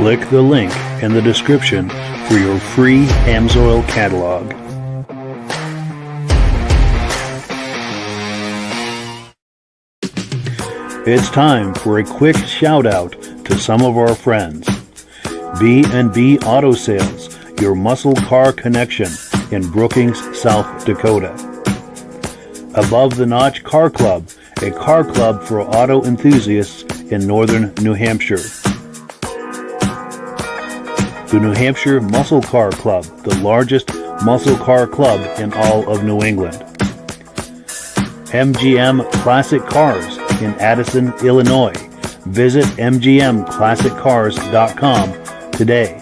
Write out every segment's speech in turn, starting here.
Click the link in the description for your free Amsoil catalog. It's time for a quick shout out to some of our friends. B&B Auto Sales, your muscle car connection in Brookings, South Dakota. Above the Notch Car Club, a car club for auto enthusiasts in northern New Hampshire. The New Hampshire Muscle Car Club, the largest muscle car club in all of New England. MGM Classic Cars in Addison, Illinois. Visit mgmclassiccars.com today.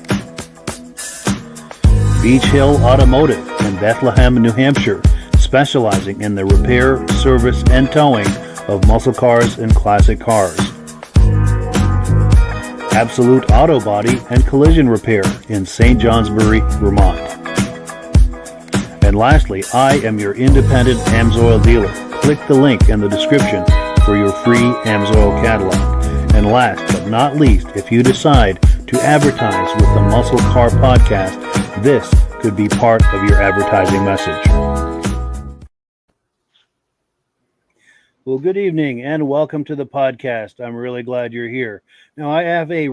Beach Hill Automotive in Bethlehem, New Hampshire, specializing in the repair, service, and towing of muscle cars and classic cars. Absolute Auto Body and Collision Repair in St. Johnsbury, Vermont. And lastly, I am your independent Amsoil dealer. Click the link in the description for your free Amsoil catalog. And last but not least, if you decide to advertise with the Muscle Car Podcast, this could be part of your advertising message. Well, good evening and welcome to the podcast. I'm really glad you're here. Now, I have my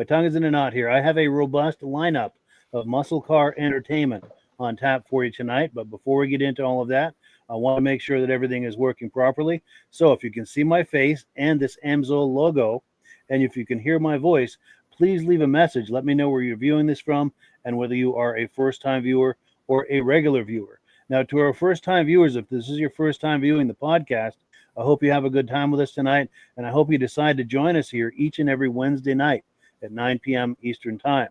tongue is in a knot here. I have a robust lineup of muscle car entertainment on tap for you tonight. But before we get into all of that, I want to make sure that everything is working properly. So if you can see my face and this Amsoil logo, and if you can hear my voice, please leave a message. Let me know where you're viewing this from and whether you are a first-time viewer or a regular viewer. Now, to our first-time viewers, if this is your first time viewing the podcast, I hope you have a good time with us tonight, and I hope you decide to join us here each and every Wednesday night at 9 p.m. Eastern Time.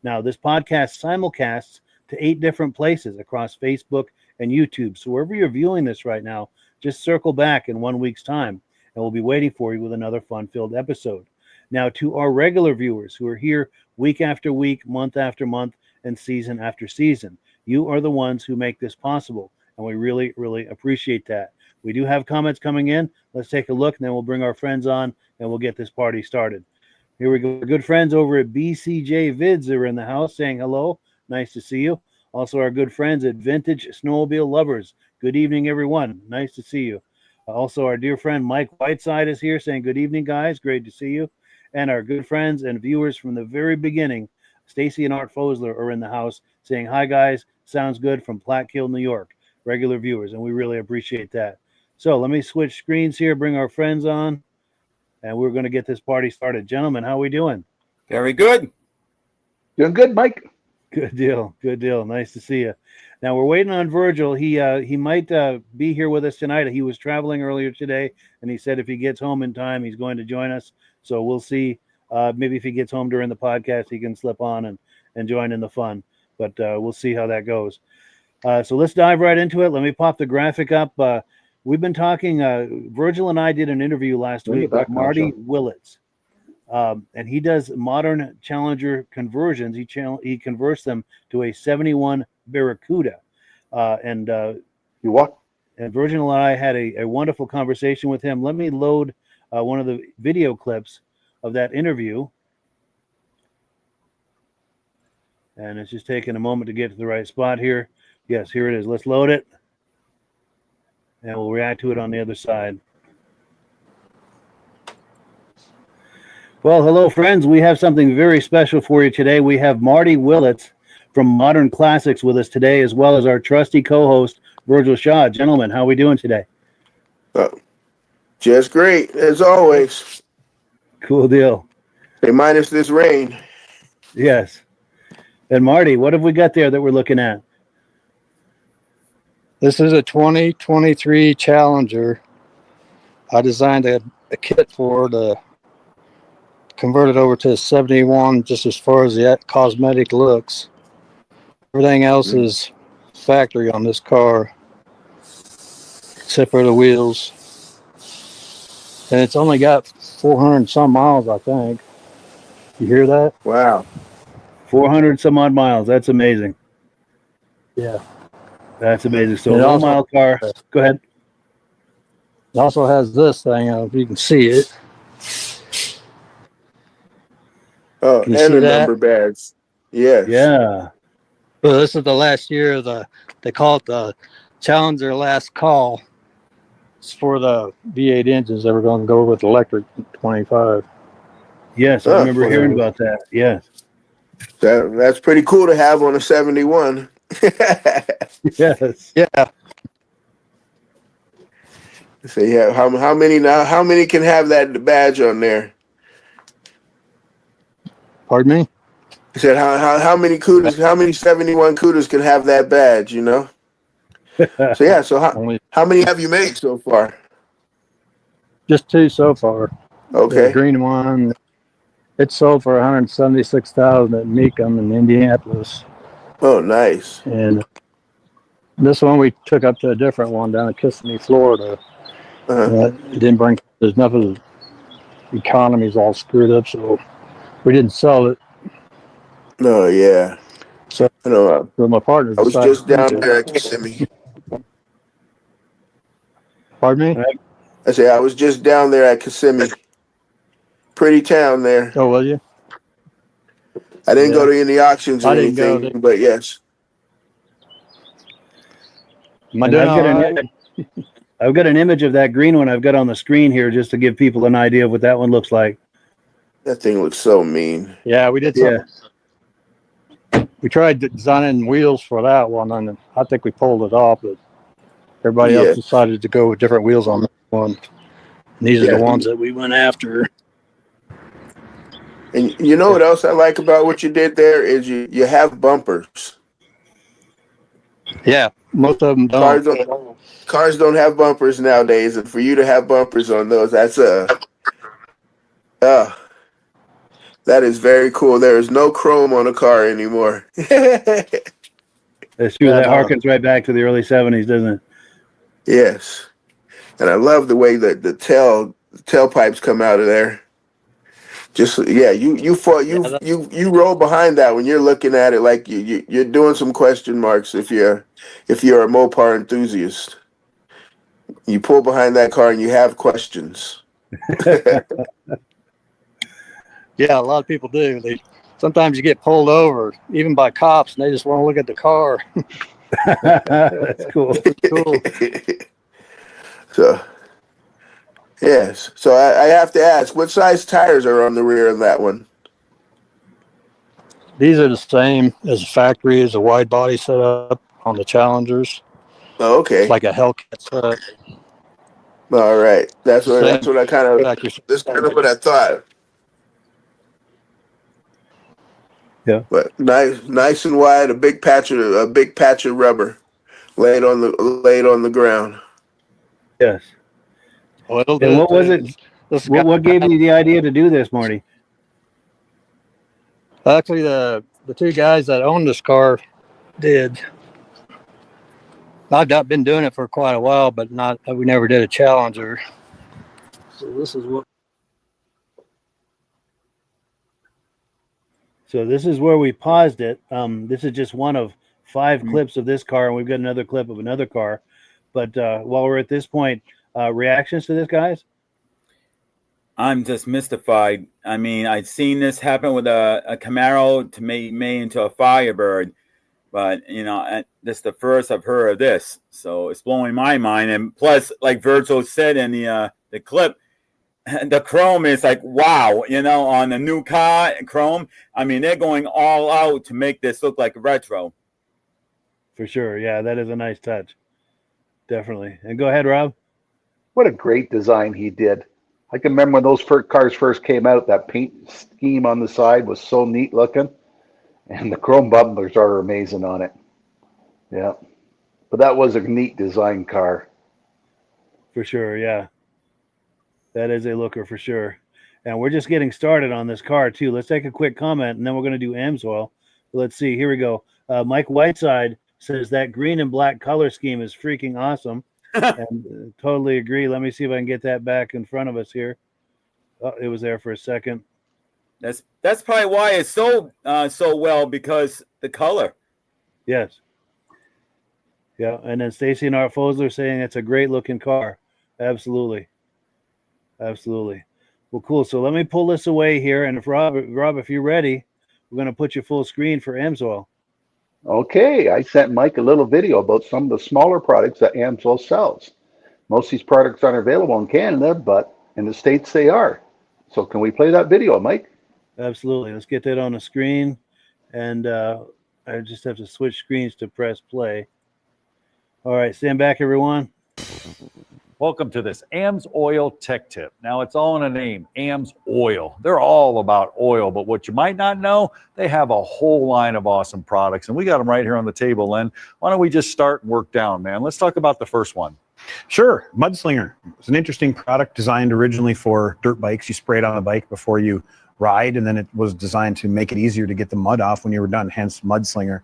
Now, this podcast simulcasts to 8 different places across Facebook and YouTube. So wherever you're viewing this right now, just circle back in 1 week's time, and we'll be waiting for you with another fun-filled episode. Now, to our regular viewers who are here week after week, month after month, and season after season, you are the ones who make this possible, and we really, really appreciate that. We do have comments coming in. Let's take a look, and then we'll bring our friends on, and we'll get this party started. Here we go. Our good friends over at BCJ Vids are in the house saying hello. Nice to see you. Also, our good friends at Vintage Snowmobile Lovers. Good evening, everyone. Nice to see you. Also, our dear friend Mike Whiteside is here saying good evening, guys. Great to see you. And our good friends and viewers from the very beginning, Stacy and Art Fosler, are in the house saying, hi, guys. Sounds good from Plattkill, New York. Regular viewers, and we really appreciate that. So let me switch screens here, bring our friends on, and we're going to get this party started. Gentlemen, how are we doing? Very good. Doing good, Mike. Good deal. Good deal. Nice to see you. Now we're waiting on Virgil. He might be here with us tonight. He was traveling earlier today, and he said if he gets home in time, he's going to join us. So we'll see. Maybe if he gets home during the podcast, he can slip on and join in the fun. But we'll see how that goes. So let's dive right into it. Let me pop the graphic up. We've been talking. Virgil and I did an interview last week with Marty Willits. And he does modern Challenger conversions. He converts them to a 71 Barracuda. And Virgil and I had a wonderful conversation with him. Let me load one of the video clips of that interview. And it's just taking a moment to get to the right spot here. Yes, here it is. Let's load it. And we'll react to it on the other side. Well, hello, friends. We have something very special for you today. We have Marty Willits from Modern Classix with us today, as well as our trusty co-host, Virgil Shaw. Gentlemen, how are we doing today? Just great, as always. Cool deal. Hey, minus this rain. Yes. And Marty, what have we got there that we're looking at? This is a 2023 Challenger. I designed a kit for to convert it over to a 71 just as far as the cosmetic looks. Everything else is factory on this car, except for the wheels. And it's only got 400 some miles, I think. You hear that? Wow. 400 some odd miles. That's amazing. Yeah. That's amazing. So a low-mile car. Go ahead. It also has this thing, if you can see it. Oh, Can you and see the that? number badge. Yes. Yeah. Well, this is the last year of they call it the Challenger Last Call. It's for the V8 engines that were going to go with electric 25. Yes, I Oh, remember hearing about that. Yes. that's pretty cool to have on a 71. Yes. Yeah. So yeah, how many now? How many can have that badge on there? Pardon me? I said how many Cudas? How many 71 Cudas can have that badge? You know. So yeah. So Only how many have you made so far? just 2 so far. The Okay. green one, it sold for 176,000 at Mecum in Indianapolis, Oh, nice. and this one we took up to a different one down in Kissimmee, Florida. Uh-huh. It didn't bring. There's enough of the economy's all screwed up, so we didn't sell it. No, yeah. So, I know. so my partner I was decided just to keep down it. there at Kissimmee. Pardon me? I say I was just down there at Kissimmee. Pretty town there. Oh, will you? I didn't Yeah. go to any auctions or I didn't go. anything, but yes. Am I And doing all right? I've got an image of that green one I've got on the screen here just to give people an idea of what that one looks like. That thing looks so mean. Yeah, we did Yeah. something. We tried designing wheels for that one, and I think we pulled it off, but everybody else Yeah. decided to go with different wheels on that one. And these are Yeah. the ones that we went after. And you know what else I like about what you did there is you have bumpers. Yeah, most of them don't. Cars don't have bumpers nowadays, and for you to have bumpers on those, that's uh that is very cool. There is no chrome on a car anymore. That's true. Yeah, That no. harkens right back to the early 70s, doesn't it? Yes. And I love the way that the tailpipes come out of there. Just yeah, you roll behind that when you're looking at it like you're doing some question marks if you're a Mopar enthusiast. You pull behind that car and you have questions. Yeah, a lot of people do. Sometimes you get pulled over, even by cops, and they just want to look at the car. That's cool. Cool. So yes. So I have to ask, what size tires are on the rear of that one? These are the same as the factory, as a wide body setup on the Challengers. Oh, It's okay. like a Hellcat setup. All right. That's Same what I kind of factory. that's kind of what I thought. Yeah. But nice and wide, a big patch of rubber laid on the ground. Yes. Well, it'll And do. what was it? This guy, What gave you the idea to do this, Marty? actually, the 2 guys that own this car did. I've not been doing it for quite a while, but we never did a Challenger. So this is what. So this is where we paused it. This is just one of 5 clips of this car, and we've got another clip of another car. But while we're at this point, reactions to this, guys? I'm just mystified. I mean, I've seen this happen with a Camaro to make into a Firebird, but this is the first I've heard of this, so it's blowing my mind. And plus, like Virgil said in the clip, the chrome is like wow, on the new car chrome. I mean, they're going all out to make this look like retro. For sure, yeah, that is a nice touch, definitely. And go ahead, Rob. What a great design he did. I can remember when those cars first came out, that paint scheme on the side was so neat looking. And the chrome bumpers are amazing on it. Yeah. But that was a neat design car. For sure, yeah. That is a looker for sure. And we're just getting started on this car, too. Let's take a quick comment, and then we're going to do Amsoil. Let's see. Here we go. Mike Whiteside says that green and black color scheme is freaking awesome. And totally agree. Let me see if I can get that back in front of us here. Oh, it was there for a second. That's probably why it's so well, because the color. Yes. Yeah. And then Stacy and Art Fosler saying it's a great looking car. Absolutely. Absolutely. Well, cool. So let me pull this away here, and if Rob, if you're ready, we're going to put you full screen for Amsoil. Okay, I sent Mike a little video about some of the smaller products that Amsoil sells. Most of these products aren't available in Canada, but in the States they are. So can we play that video, Mike? Absolutely. Let's get that on the screen, and I just have to switch screens to press play. All right, stand back, everyone. Welcome to this Amsoil Tech Tip. Now, it's all in a name, Amsoil. They're all about oil, but what you might not know, they have a whole line of awesome products, and we got them right here on the table, Len. Why don't we just start and work down, man? Let's talk about the first one. Sure. Mudslinger. It's an interesting product designed originally for dirt bikes. You spray it on the bike before you ride, and then it was designed to make it easier to get the mud off when you were done, hence Mudslinger.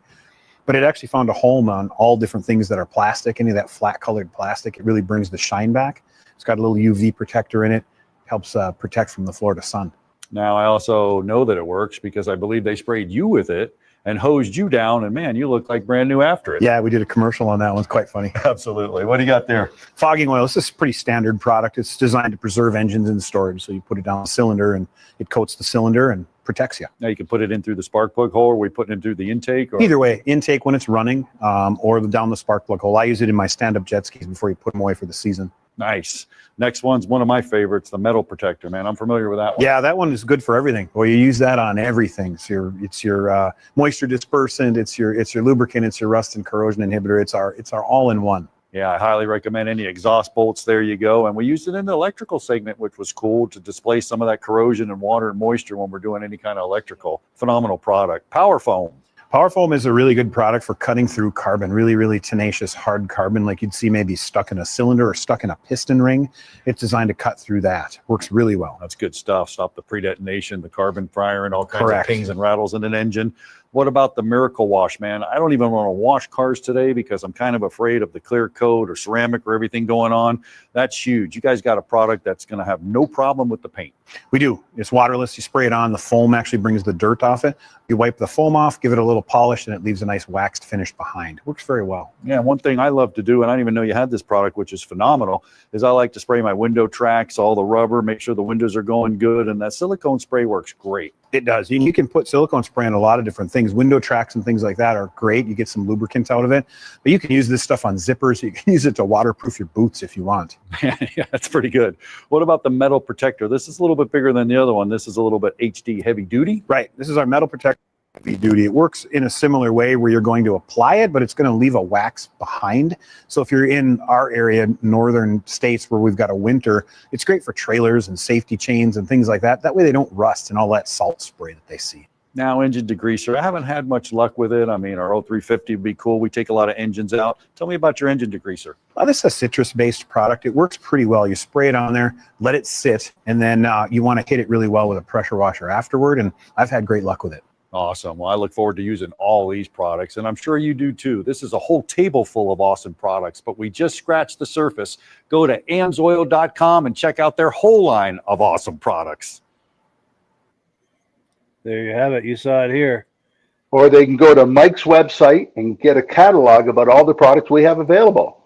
But it actually found a home on all different things that are plastic, any of that flat colored plastic. It really brings the shine back. It's got a little UV protector in it, helps protect from the Florida sun. Now, I also know that it works because I believe they sprayed you with it and hosed you down, and man, you look like brand new after it. Yeah, we did a commercial on that one. It's quite funny. Absolutely. What do you got there? Fogging oil. This is a pretty standard product. It's designed to preserve engines in storage. So you put it down the cylinder and it coats the cylinder and protects you. Now, you can put it in through the spark plug hole, or are we putting it through the intake? Or? Either way, intake when it's running or down the spark plug hole. I use it in my stand-up jet skis before you put them away for the season. Nice. Next one's one of my favorites, the metal protector, man. I'm familiar with that one. Yeah, that one is good for everything. Well, you use that on everything. It's your moisture dispersant, it's your lubricant, it's your rust and corrosion inhibitor. It's our all-in-one. Yeah, I highly recommend any exhaust bolts. There you go. And we used it in the electrical segment, which was cool to display some of that corrosion and water and moisture when we're doing any kind of electrical. Phenomenal product. Power foam. Power foam is a really good product for cutting through carbon, really, really tenacious, hard carbon, like you'd see maybe stuck in a cylinder or stuck in a piston ring. It's designed to cut through that. Works really well. That's good stuff. Stop the pre-detonation, the carbon fire, and all kinds Correct. of pings and rattles in an engine. What about the Miracle Wash, man? I don't even want to wash cars today because I'm kind of afraid of the clear coat or ceramic or everything going on. That's huge. You guys got a product that's going to have no problem with the paint. We do. It's waterless. You spray it on. The foam actually brings the dirt off it. You wipe the foam off, give it a little polish, and it leaves a nice waxed finish behind. Works very well. Yeah, one thing I love to do, and I didn't even know you had this product, which is phenomenal, is I like to spray my window tracks, all the rubber, make sure the windows are going good, and that silicone spray works great. It does. You can put silicone spray on a lot of different things. Window tracks and things like that are great. You get some lubricant out of it. But you can use this stuff on zippers. You can use it to waterproof your boots if you want. Yeah, that's pretty good. What about the metal protector? This is a little bit bigger than the other one. This is a little bit HD heavy duty. Right. This is our metal protector. Heavy duty. It works in a similar way where you're going to apply it, but it's going to leave a wax behind. So if you're in our area, northern states where we've got a winter, it's great for trailers and safety chains and things like that. That way they don't rust and all that salt spray that they see. Now, engine degreaser. I haven't had much luck with it. I mean, our 0350 would be cool. We take a lot of engines out. Tell me about your engine degreaser. Well, this is a citrus-based product. It works pretty well. You spray it on there, let it sit, and then you want to hit it really well with a pressure washer afterward, and I've had great luck with it. Awesome. Well, I look forward to using all these products, and I'm sure you do too. This is a whole table full of awesome products, but we just scratched the surface. Go to amsoil.com and check out their whole line of awesome products. There you have it. You saw it here. Or they can go to Mike's website and get a catalog about all the products we have available.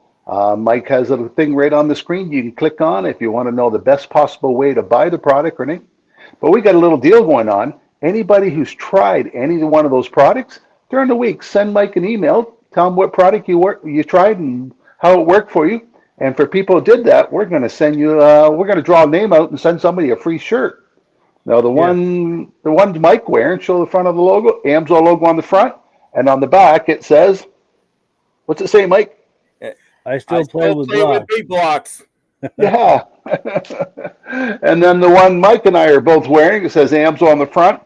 Mike has a thing right on the screen you can click on if you want to know the best possible way to buy the product or anything. But we got a little deal going on. Anybody who's tried any one of those products during the week, send Mike an email, tell him what product you tried and how it worked for you. And for people who did that, we're going to send you, we're going to draw a name out and send somebody a free shirt. Now the one Mike wearing, show the front of the logo, Amsoil logo on the front, and on the back it says, what's it say, Mike? I still play with blocks. big blocks. Yeah. And then the one Mike and I are both wearing, it says Amsoil on the front,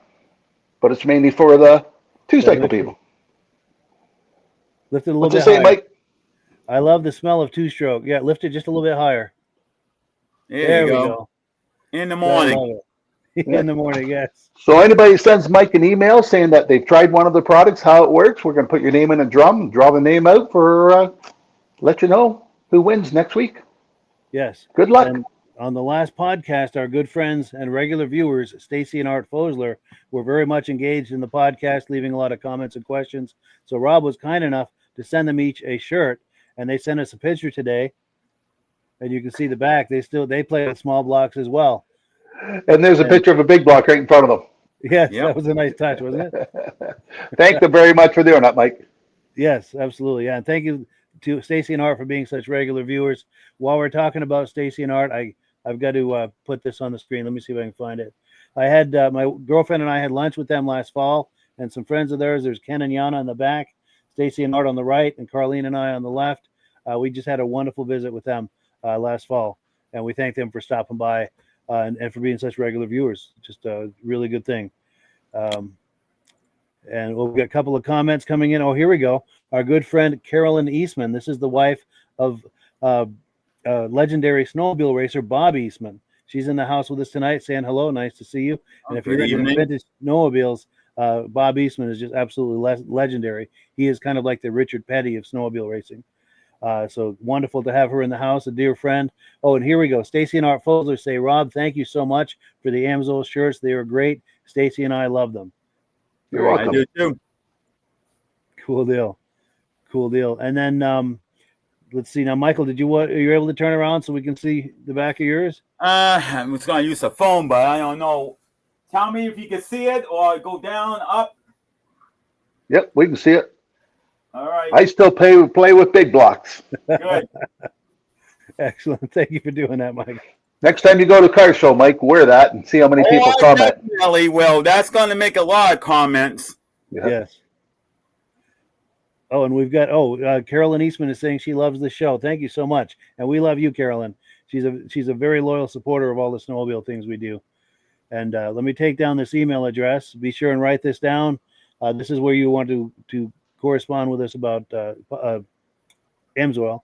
but it's mainly for the two-cycle people. Lift it a little What's bit it say, higher. Mike? I love the smell of two-stroke. Yeah, lift it just a little bit higher. There we you go. go. In the I morning. love it. In the morning, yes. So anybody sends Mike an email saying that they've tried one of the products, how it works, we're going to put your name in a drum, draw the name out for, let you know who wins next week. Yes. Good luck. And on the last podcast, our good friends and regular viewers, Stacy and Art Fosler, were very much engaged in the podcast, leaving a lot of comments and questions. So Rob was kind enough to send them each a shirt, and they sent us a picture today. And you can see the back. They play with small blocks as well. And there's a picture of a big block right in front of them. Yes, Yep. that was a nice touch, wasn't it? Thank them very much for doing that, Mike. Yes, absolutely. Yeah, and thank you to Stacy and Art for being such regular viewers. While we're talking about Stacy and Art, I've got to put this on the screen. Let me see if I can find it. I had my girlfriend and I had lunch with them last fall, and some friends of theirs. There's Ken and Yana in the back, Stacy and Art on the right, and Carlene and I on the left. We just had a wonderful visit with them last fall, and we thank them for stopping by and for being such regular viewers. Just a really good thing. And we'll get a couple of comments coming in. Oh, here we go. Our good friend Carolyn Eastman. This is the wife of legendary snowmobile racer Bob Eastman. She's in the house with us tonight saying hello. Nice to see you. And if you're into vintage snowmobiles, Bob Eastman is just absolutely legendary. He is kind of like the Richard Petty of snowmobile racing. So wonderful to have her in the house, a dear friend. Oh, and here we go. Stacy and Art Fosler say, Rob, thank you so much for the Amsoil shirts. They are great. Stacy and I love them. You're welcome. I do too. Cool deal. Cool deal. And then let's see. Now, Michael, are you able to turn around so we can see the back of yours? I was going to use a phone, but I don't know. Tell me if you can see it or go down, up. Yep, we can see it. All right. I still play with big blocks. Good. Excellent. Thank you for doing that, Mike. Next time you go to car show, Mike, wear that and see how many people I comment. definitely will. That's going to make a lot of comments. Yeah. Yes. Oh, and we've got Carolyn Eastman is saying she loves the show. Thank you so much, and we love you, Carolyn. She's a very loyal supporter of all the snowmobile things we do. And let me take down this email address. Be sure and write this down. This is where you want to correspond with us about Amsoil.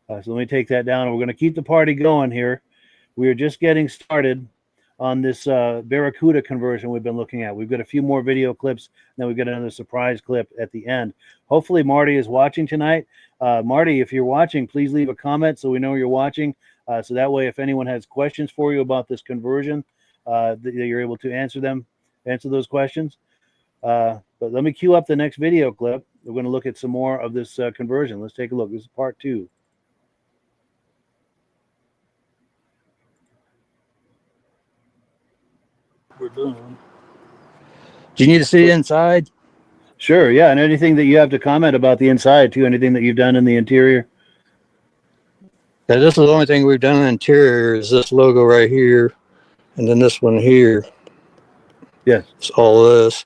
So let me take that down. We're going to keep the party going here. We are just getting started on this Barracuda conversion we've been looking at. We've got a few more video clips, and then we've got another surprise clip at the end. Hopefully Marty is watching tonight. Marty, if you're watching, please leave a comment so we know you're watching. So that way, if anyone has questions for you about this conversion, that you're able to answer those questions. But let me cue up the next video clip. We're going to look at some more of this conversion. Let's take a look. This is part 2. We're doing. Do you need to see inside? Sure, yeah. And anything that you have to comment about the inside too, anything that you've done in the interior. Yeah, this is the only thing we've done in the interior is this logo right here, and then this one here. Yes. It's all this.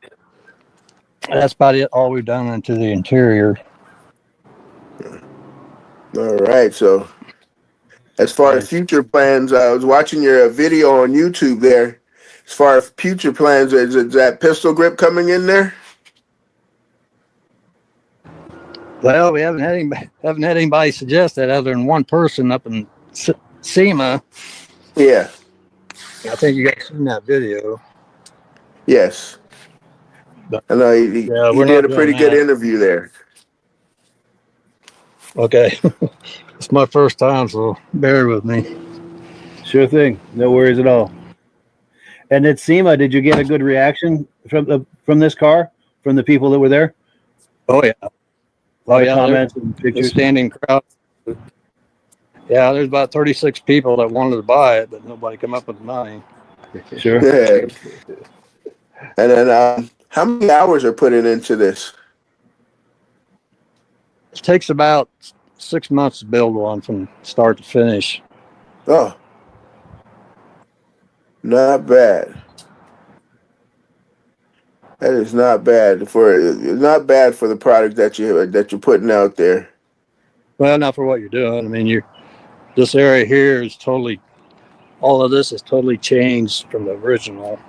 That's about it. All we've done into the interior. All right. So, as far as future plans, I was watching your video on YouTube there. As far as future plans, is that pistol grip coming in there? Well, we haven't had anybody suggest that other than one person up in SEMA. Yeah. I think you guys seen that video. Yes. I know he did a pretty good interview there. Okay. It's my first time, so bear with me. Sure thing. No worries at all. And at SEMA, did you get a good reaction from this car, from the people that were there? Oh, yeah. Comments and pictures. Standing crowd. Yeah, there's about 36 people that wanted to buy it, but nobody come up with money. Sure. Yeah. And then how many hours are put into this? It takes about 6 months to build one from start to finish. Oh. Not bad. That is not bad for the product that you're putting out there. Well, not for what you're doing. I mean, this area here is totally, all of this is totally changed from the original.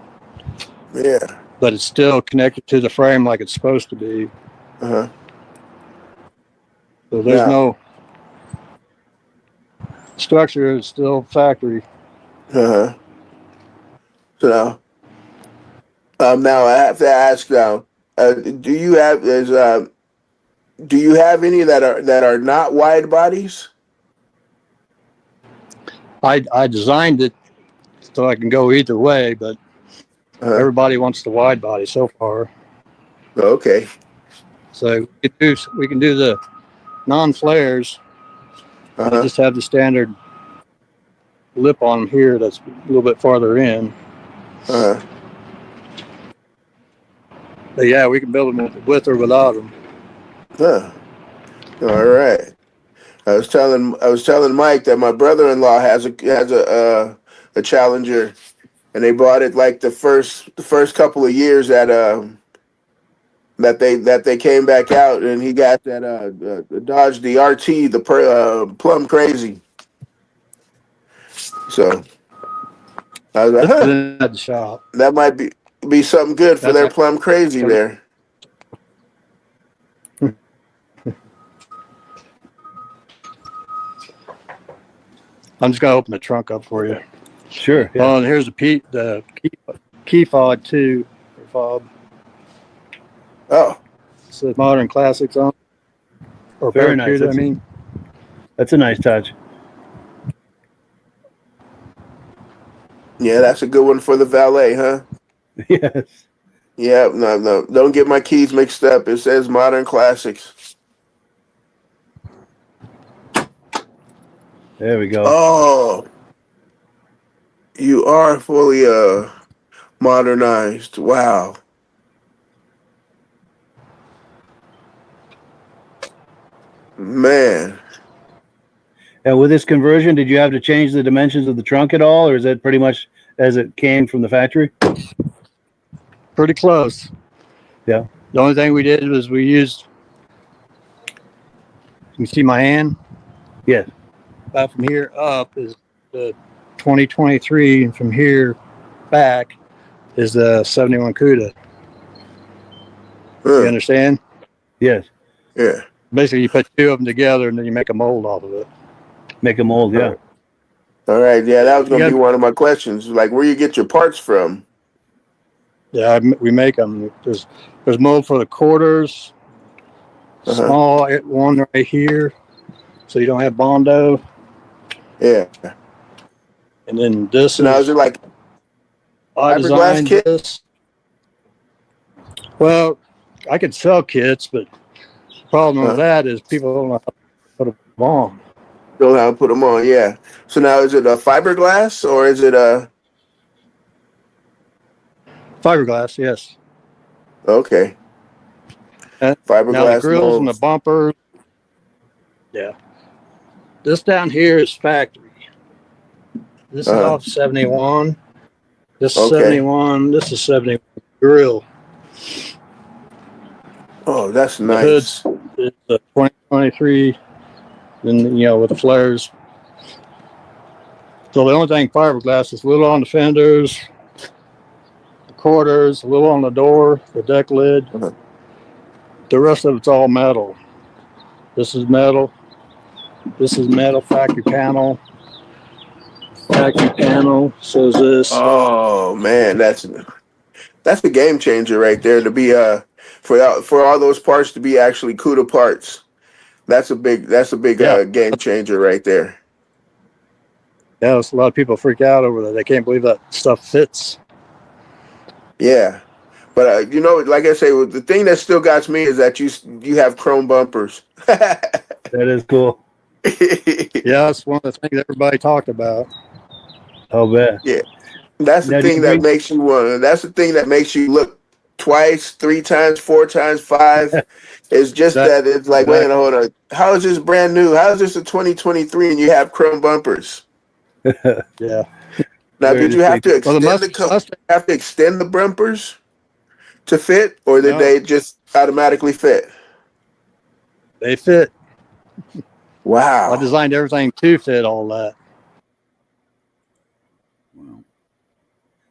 Yeah. But it's still connected to the frame like it's supposed to be. Uh-huh. So there's no structure, it's still factory. Uh-huh. So now I have to ask now, do you have any that are not wide bodies? I designed it so I can go either way, but everybody wants the wide body so far. Okay. So we can do the non-flares. I just have the standard lip on them here that's a little bit farther in. Uh, But yeah, we can build them with or without them. huh. All right. I was telling Mike that my brother-in-law has a Challenger, and they bought it like the first couple of years that they came back out, and he got that Dodge DRT, Plum Crazy. So I was like, That's huh, in the shop. that might be something good for That's their like- Plum Crazy there. I'm just gonna open the trunk up for you. Sure. Yeah. Oh, and here's the key fob too, or fob. Oh, It says Modern Classics on, or Very nice. Barracuda. I mean, That's a nice touch. yeah, that's a good one for the valet, huh? Yes. Yeah, no, don't get my keys mixed up. It says Modern Classics. There we go. Oh, you are fully modernized. Wow. Man. And with this conversion, did you have to change the dimensions of the trunk at all, or is that pretty much as it came from the factory? pretty close. Yeah. The only thing we did was we used. You can see my hand. Yes. About from here up is the 2023, and from here back is the 71 CUDA. You understand? Yes. Yeah. Basically, you put two of them together and then you make a mold off of it. Make a mold. Yeah. All right. Yeah, that was going to You be one of my questions. Like, where you get your parts from? Yeah, we make them. There's mold for the quarters. Small one right here, so you don't have Bondo. Yeah. And then this So now is it like I fiberglass designed kit? this. Well, I could sell kits, but the problem with that is people don't know how to put them on. Don't know how to put them on. Yeah. So now is it a fiberglass or is it a? Fiberglass, yes. Okay. Now the Fiberglass grills and the molds. bumpers. Yeah. This down here is factory. This is off 71. This is 71. This is 71 grill. Oh, that's The nice. hood's is a 2023, and with the flares. So the only thing fiberglass is a little on the fenders, the quarters, a little on the door, the deck lid. The rest of it's all metal. This is metal. This is metal factory panel. Factory panel. So is this. Oh man, that's a game changer right there. To be for all those parts to be actually CUDA parts. That's a big game changer right there. Yeah, a lot of people freak out over that. They can't believe that stuff fits. Yeah, but like I say, the thing that still got me is that you have chrome bumpers. That is cool. Yeah, that's one of the things everybody talked about. Oh, bet. Yeah, that's the thing that makes you want. That's the thing that makes you look twice, 3 times, 4 times, 5. It's just that it's like, wait a minute, hold on. How is this brand new? How is this a 2023 and you have chrome bumpers? Yeah. Now, did you have to extend the bumpers to fit, or did they just automatically fit? They fit. Wow. I designed everything to fit all that.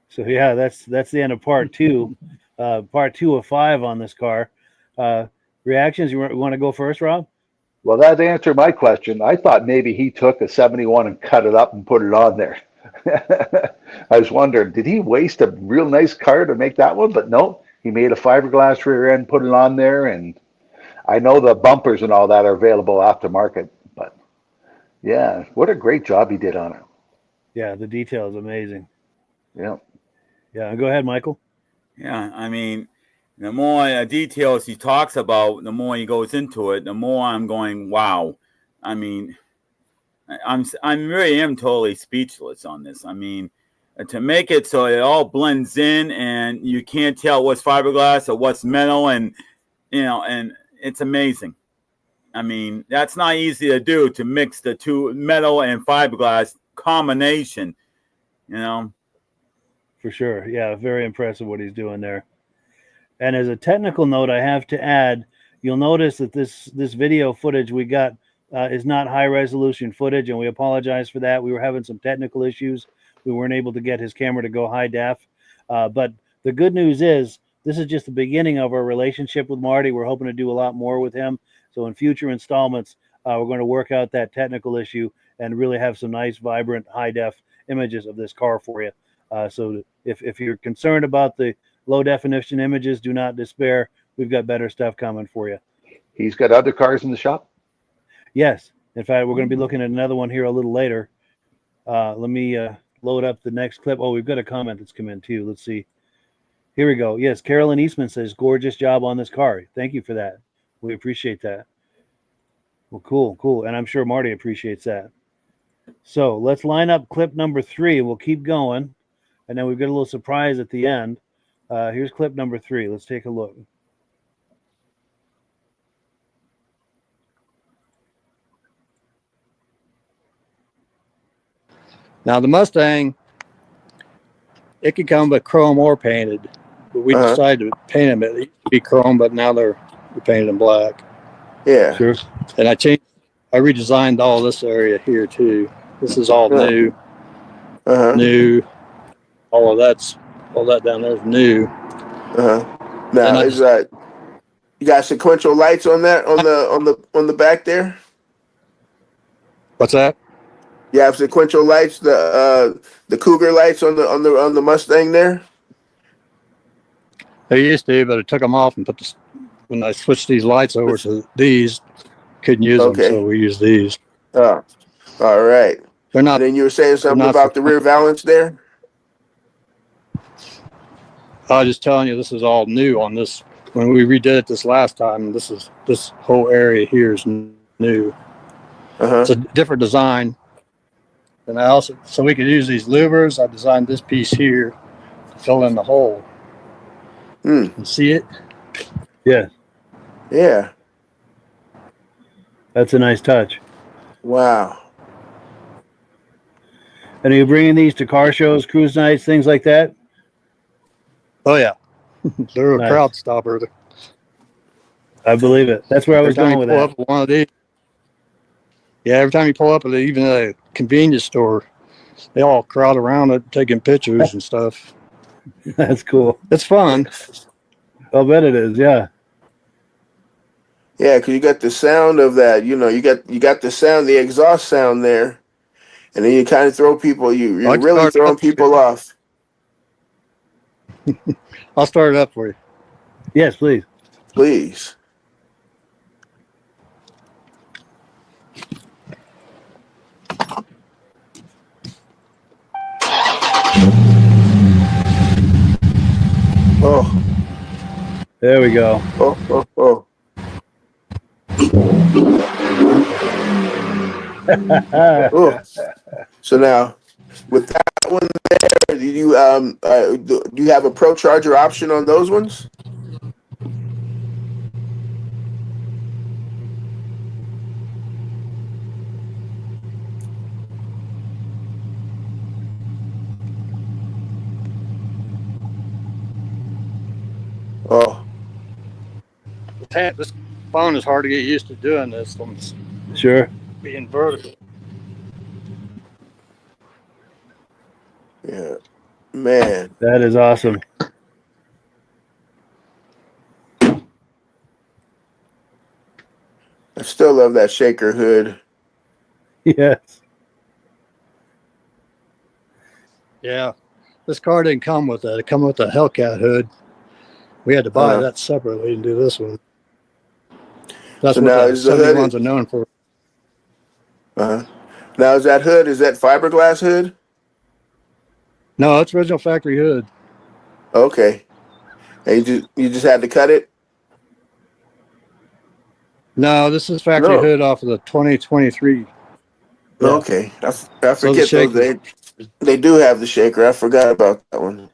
So yeah, that's the end of part 2. Part 2 of 5 on this car. Reactions? You want to go first, Rob? Well, that answered my question. I thought maybe he took a 71 and cut it up and put it on there. I was wondering, did he waste a real nice car to make that one? But no, he made a fiberglass rear end, put it on there, and I know the bumpers and all that are available aftermarket. But yeah, what a great job he did on it. Yeah, the detail is amazing. Yeah. Yeah, go ahead, Michael. Yeah, I mean, the more details he talks about, the more he goes into it, the more I'm going, wow. I mean, I'm really am totally speechless on this. I mean, to make it so it all blends in and you can't tell what's fiberglass or what's metal, and and it's amazing. I mean, that's not easy to do, to mix the two, metal and fiberglass combination. For sure. Yeah, very impressive what he's doing there. And as a technical note, I have to add, you'll notice that this video footage we got is not high resolution footage, and we apologize for that. We were having some technical issues. We weren't able to get his camera to go high def. But the good news is this is just the beginning of our relationship with Marty. We're hoping to do a lot more with him. So in future installments, we're going to work out that technical issue and really have some nice, vibrant, high def images of this car for you. So if you're concerned about the low definition images, do not despair. We've got better stuff coming for you. He's got other cars in the shop? Yes. In fact, we're going to be looking at another one here a little later. Let me load up the next clip. Oh, we've got a comment that's come in too. Let's see. Here we go. Yes, Carolyn Eastman says, gorgeous job on this car. Thank you for that. We appreciate that. Well, cool. And I'm sure Marty appreciates that. So let's line up clip number 3. We'll keep going. And then we've got a little surprise at the end. Here's clip number 3. Let's take a look. Now the Mustang, it could come with chrome or painted, but we decided to paint them. It used to be chrome, but now they're painted in black. Yeah. Sure. And I redesigned all this area here too. This is all new. New. All that down there is new. Now is that you got sequential lights on that on the back there? What's that? You have sequential lights, the Cougar lights on the Mustang there. They used to, but I took them off and when I switched these lights over to these, couldn't use them, so we use these. Oh, all right. They're not. And then you were saying something about the rear valance there. I was just telling you, this is all new on this. When we redid it this last time, this whole area here is new. It's a different design. And I also, so we could use these louvers, I designed this piece here to fill in the hole. You see it? Yeah. Yeah. That's a nice touch. Wow. And are you bringing these to car shows, cruise nights, things like that? Oh, yeah. They're a crowd stopper. I believe it. That's where I was going with that. Up one of these, yeah, every time you pull up at even a convenience store, they all crowd around it taking pictures and stuff. That's cool. It's fun. I'll bet it is, yeah. Yeah, because you got the sound of that, you got the sound, the exhaust sound there, and then you kind of throw people. You're really throwing people off. I'll start it up for you. Yes, please. Please. Oh. There we go. Oh. Oh. So now, with that one there, do you have a Pro Charger option on those ones? Oh. This phone is hard to get used to doing this. Sure. Being vertical. Yeah. Man. That is awesome. I still love that shaker hood. Yes. Yeah. This car didn't come with that. It come with a Hellcat hood. We had to buy that separately and do this one. That's so what now the 71s are known for. Now is that fiberglass hood? No, it's original factory hood. Okay. And you just had to cut it? No, this is factory hood off of the 2023. Yeah. Okay, I So the forget those. shaker. They do have the shaker. I forgot about that one.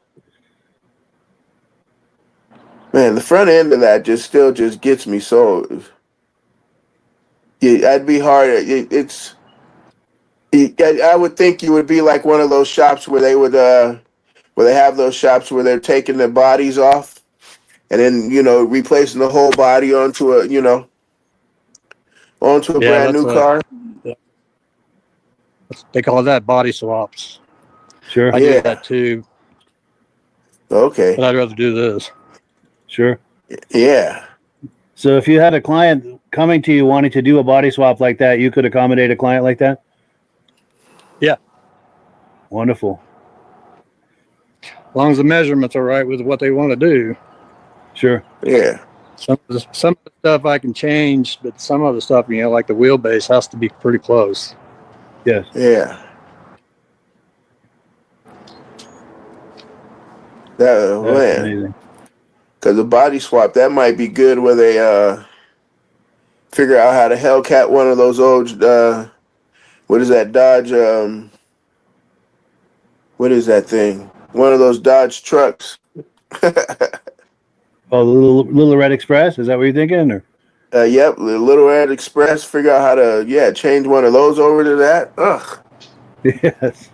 Man, the front end of that still gets me so. Yeah, I'd be hard. I would think you would be like one of those shops where they would where they have those shops where they're taking the bodies off and then replacing the whole body onto a Yeah, brand new car. they call that body swaps. Sure. I do Yeah. that too, Okay. but I'd rather do this. Sure. Yeah. So if you had a client coming to you wanting to do a body swap like that, you could accommodate a client like that? Yeah. Wonderful. As long as the measurements are right with what they want to do. Sure. Yeah. Some of the stuff I can change, but some of the stuff, like the wheelbase has to be pretty close. Yes. Yeah. That's Man, amazing. because the body swap that might be good where they figure out how to Hellcat one of those old what is that Dodge what is that thing? One of those Dodge trucks. Oh, the little Red Express? Is that what you're thinking? Or? Yep, the Little Red Express. Figure out how to change one of those over to that. Ugh. Yes.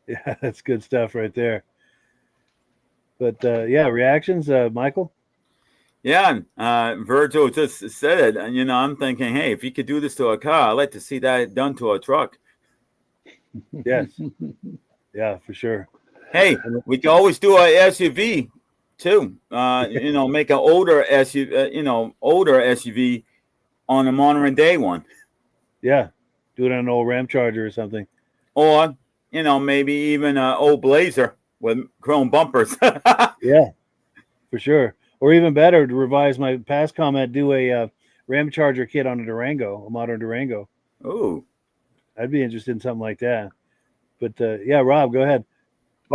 Yeah, that's good stuff right there. But yeah, reactions, Michael? Yeah, Virgil just said it. And, I'm thinking, hey, if you could do this to a car, I'd like to see that done to a truck. Yes. Yeah, for sure. Hey, we can always do a SUV too. Make an older SUV on a modern day one. Yeah. Do it on an old Ram Charger or something. Or, maybe even an old Blazer with chrome bumpers. Yeah, for sure. Or even better, to revise my past comment, do a Ram Charger kit on a Durango, a modern Durango. Ooh. I'd be interested in something like that. But yeah, Rob, go ahead.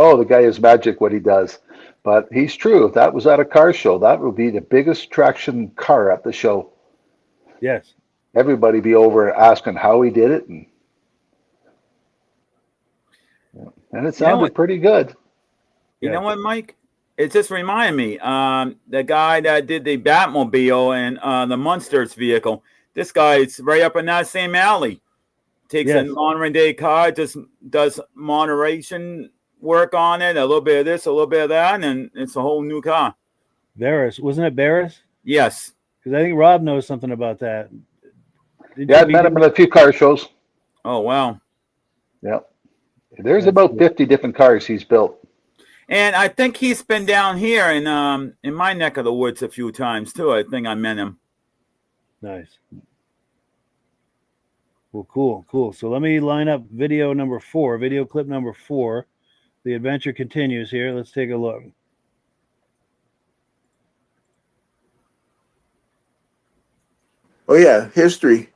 Oh, the guy is magic what he does. But he's true. If that was at a car show, that would be the biggest traction car at the show. Yes. Everybody be over asking how he did it, and it sounded pretty good. You know what, Mike? It just reminded me, the guy that did the Batmobile and the Munsters vehicle, this guy's right up in that same alley. Takes a modern day car, just does moderation work on it, a little bit of this, a little bit of that, and it's a whole new car. Barris. Wasn't it Barris? Yes. Because I think Rob knows something about that. Yeah, I've met him at a few car shows. Oh, wow. Yeah. There's about 50 different cars he's built. And I think he's been down here in my neck of the woods a few times, too. I think I met him. Nice. Well, cool. So let me line up video clip number 4. The adventure continues here. Let's take a look. Oh yeah, history.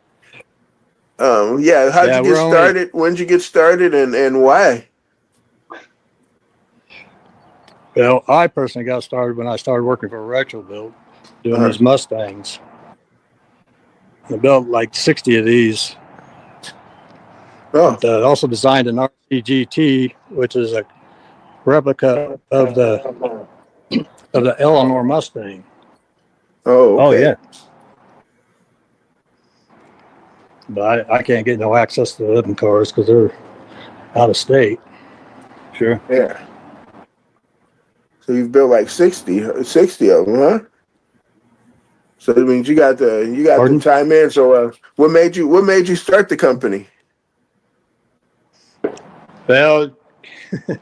How'd you get started? When'd you get started and why? Well, I personally got started when I started working for Retro Build, doing these Mustangs. I built like 60 of these. Oh. But, also designed an RCGT, which is a replica of the Eleanor Mustang. Oh, okay. Oh, yeah. But I can't get no access to them cars because they're out of state. Sure. Yeah. So you've built like 60 of them, huh? So that means you got the time in. So what made you start the company? Well,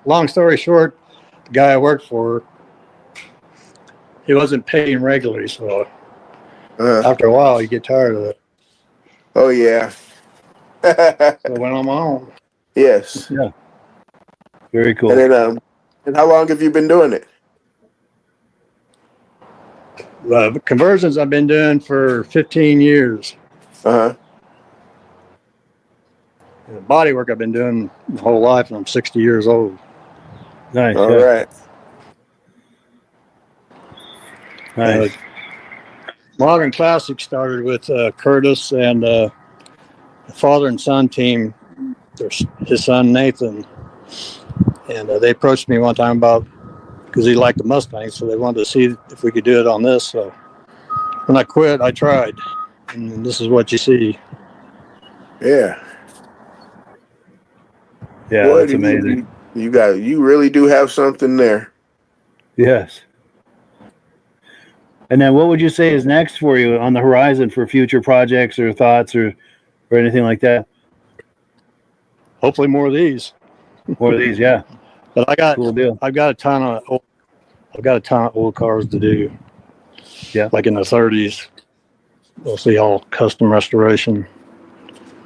long story short, the guy I worked for, he wasn't paying regularly, so after a while you get tired of it. Oh yeah. So I went on my own. Yes. Yeah. Very cool. And then and how long have you been doing it? Conversions I've been doing for 15 years. Body work I've been doing my whole life, and I'm 60 years old. Nice. All right. Nice. Modern Classix started with Curtis and father and son team. There's his son Nathan, and they approached me one time about because he liked the Mustang, so they wanted to see if we could do it on this. So when I quit, I tried, and this is what you see. Yeah. Yeah, Boy, that's amazing. you really do have something there. Yes. And then what would you say is next for you on the horizon for future projects or thoughts or anything like that? Hopefully, more of these. More of these, yeah. But Cool deal. I've got a ton of old cars to do. Yeah. Like in the 30s, we'll see all custom restoration.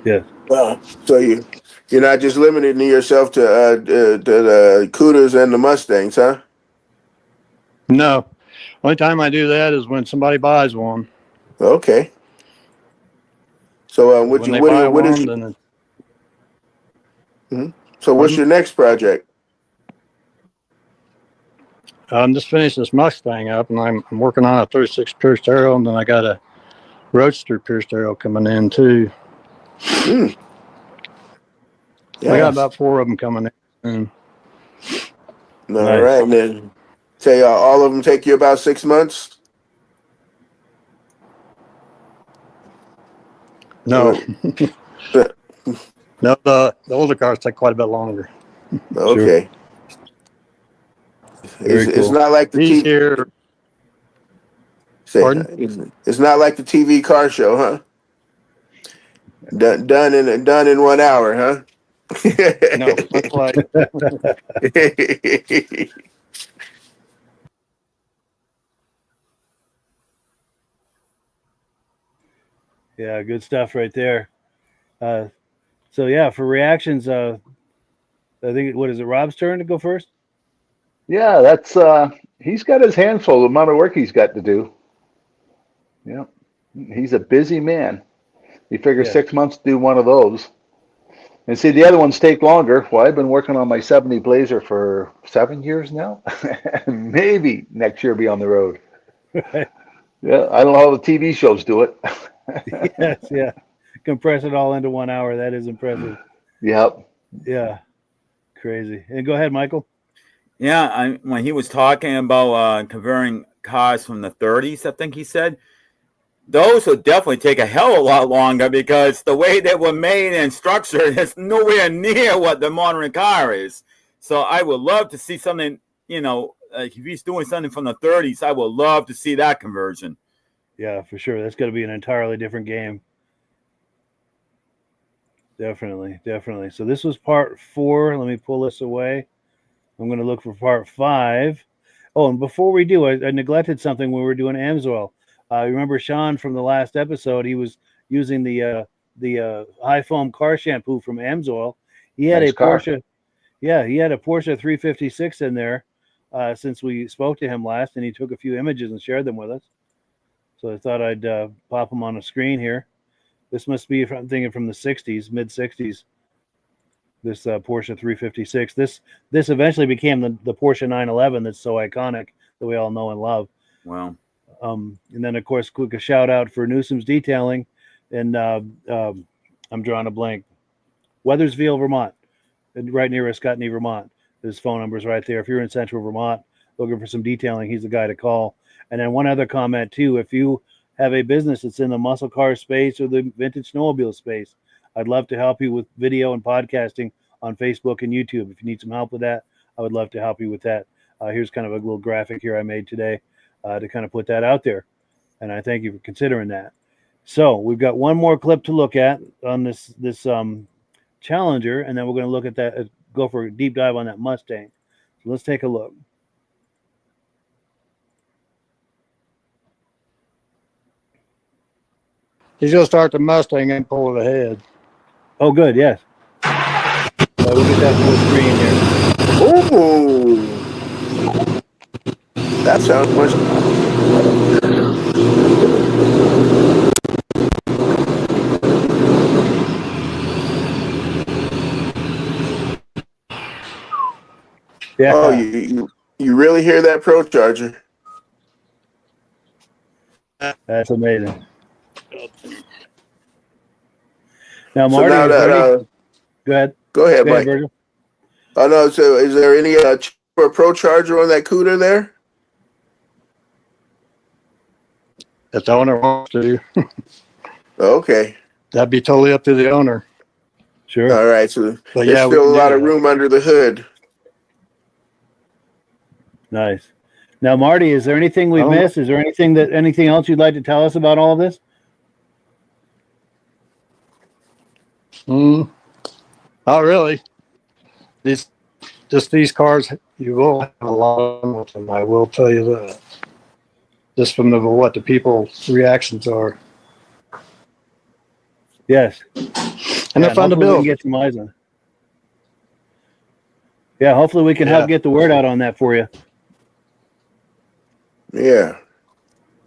Yeah. Well, so you're not just limiting yourself to the Cudas and the Mustangs, huh? No, only time I do that is when somebody buys one. Okay. So When they buy one, then so what's your next project? I'm just finished this Mustang up, and I'm working on a 36 pierced arrow, and then I got a Roadster pierced arrow coming in too. Yeah. I got about 4 of them coming in. All right, and then say all of them take you about 6 months. No, no, the older cars take quite a bit longer. Okay. Very It's cool. not like the These TV. here. Pardon? It's not like the TV car show, huh? Done in 1 hour, huh? No, not quite. Yeah, good stuff right there. So yeah, for reactions, I think what is it, Rob's turn to go first? Yeah, that's he's got his hands full. The amount of work he's got to do. Yeah, he's a busy man. He figures Yeah. 6 months to do one of those. And see, the other ones take longer. Well, I've been working on my 70 Blazer for 7 years now. Maybe next year be on the road. Right. Yeah, I don't know how the TV shows do it. Yes, yeah. Compress it all into 1 hour. That is impressive. Yep. Yeah. Crazy. And go ahead, Michael. Yeah, when he was talking about converting cars from the 30s, I think he said, those would definitely take a hell of a lot longer because the way they were made and structured is nowhere near what the modern car is. So I would love to see something, like if he's doing something from the 30s, I would love to see that conversion. Yeah, for sure. That's going to be an entirely different game. Definitely. So this was part 4. Let me pull this away. I'm going to look for part 5. Oh, and before we do, I neglected something when we were doing Amsoil. Remember Sean from the last episode? He was using the high foam car shampoo from Amsoil. He had Nice a car. Porsche. Yeah, he had a Porsche 356 in there since we spoke to him last, and he took a few images and shared them with us. So I thought I'd pop them on a screen here. This must be, I'm thinking, from the 60s, mid 60s. This Porsche 356. This eventually became the Porsche 911 that's so iconic that we all know and love. Wow. And then, of course, quick a shout out for Newsom's Detailing, and I'm drawing a blank. Weathersfield, Vermont, right near Escutney, Vermont. His phone number's right there. If you're in Central Vermont looking for some detailing, he's the guy to call. And then one other comment too: if you have a business that's in the muscle car space or the vintage snowmobile space, I'd love to help you with video and podcasting on Facebook and YouTube. If you need some help with that, I would love to help you with that. Here's kind of a little graphic here I made today to kind of put that out there. And I thank you for considering that. So we've got one more clip to look at on this Challenger, and then we're going to look at that, go for a deep dive on that Mustang. So let's take a look. He's going to start the Mustang and pull it ahead. Oh, good. Yes. We'll get that full screen here. Ooh, that sounds much. Yeah. Oh, you really hear that Pro Charger? That's amazing. Now, So Marty, now is there that any? Go ahead. go ahead, Go ahead, Mike. Virgil. Oh no, so is there any for a pro charger on that CUDA there? If the owner wants to, Okay. that'd be totally up to the owner. Sure. All right. So But there's yeah, we still can a do lot of that. room under the hood. Nice. Now, Marty, is there anything we've missed? Is there anything else you'd like to tell us about all of this? Not really. These cars, you will have a lot of them with them. I will tell you that. Just from what the people's reactions are, Yes. and they're fun to hopefully we can build. get some eyes on. Yeah, hopefully we can help get the word out on that for you. Yeah.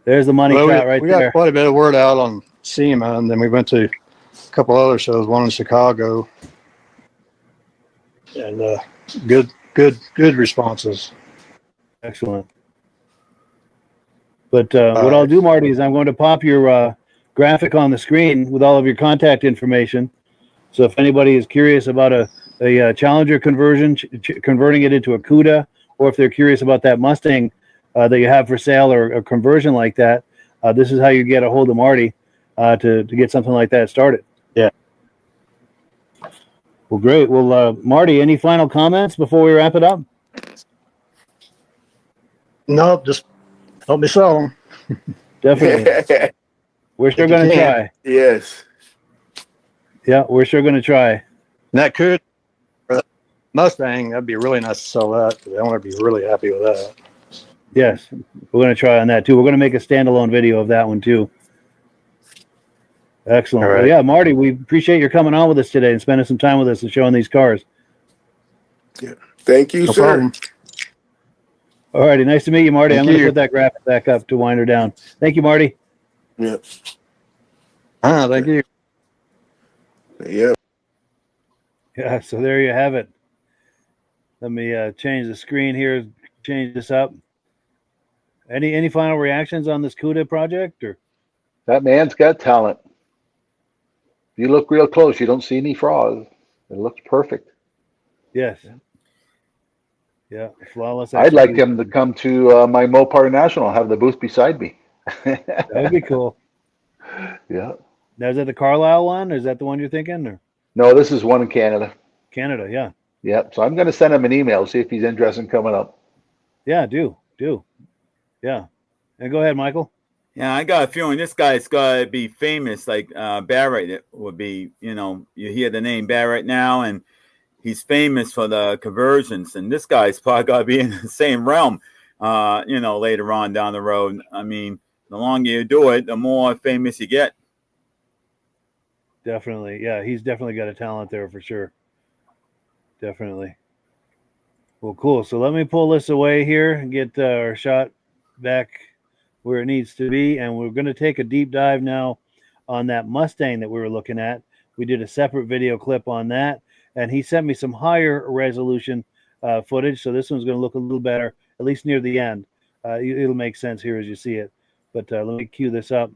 There's the money shot right we there. got quite a bit of word out on SEMA, and then we went to a couple other shows, one in Chicago, and good responses. Excellent. But what I'll do, Marty, is I'm going to pop your graphic on the screen with all of your contact information. So if anybody is curious about a Challenger conversion, converting it into a CUDA, or if they're curious about that Mustang that you have for sale or a conversion like that, this is how you get a hold of Marty to get something like that started. Yeah. Well, great. Well, Marty, any final comments before we wrap it up? No, just help me sell them. Definitely. We're sure going to try. Yes. Yeah, we're sure going to try. And that could, Mustang, that'd be really nice to sell that. The owner would be really happy with that. Yes, we're going to try on that too. We're going to make a standalone video of that one too. Excellent. All right. Well, yeah, Marty, we appreciate your coming on with us today and spending some time with us and showing these cars. Yeah. Thank you, No sir. problem. All righty. Nice to meet you, Marty. Thank I'm going to you. put that graphic back up to wind her down. Thank you, Marty. Yeah. Thank you. Yeah. Yeah, so there you have it. Let me change the screen here, change this up. Any final reactions on this CUDA project? Or That man's got talent. If you look real close, you don't see any flaws. It looks perfect. yes. Yeah, flawless. I'd like execution. him to come to my Mopar National, have the booth beside me. That would be cool. Yeah. Now, is that the Carlisle one? Is that the one you're thinking? Or No, this is one in Canada. Canada, yeah. Yep. So I'm going to send him an email, see if he's interested in coming up. Yeah, do. Yeah. And go ahead, Michael. Yeah, I got a feeling this guy's got to be famous like Barrett. It would be, you hear the name Barrett now, and he's famous for the conversions. And this guy's probably got to be in the same realm, later on down the road. I mean, the longer you do it, the more famous you get. Definitely. Yeah, he's definitely got a talent there for sure. Definitely. Well, cool. So let me pull this away here and get our shot back where it needs to be. And we're going to take a deep dive now on that Mustang that we were looking at. We did a separate video clip on that. And he sent me some higher resolution footage. So this one's going to look a little better, at least near the end. It'll make sense here as you see it. But let me cue this up.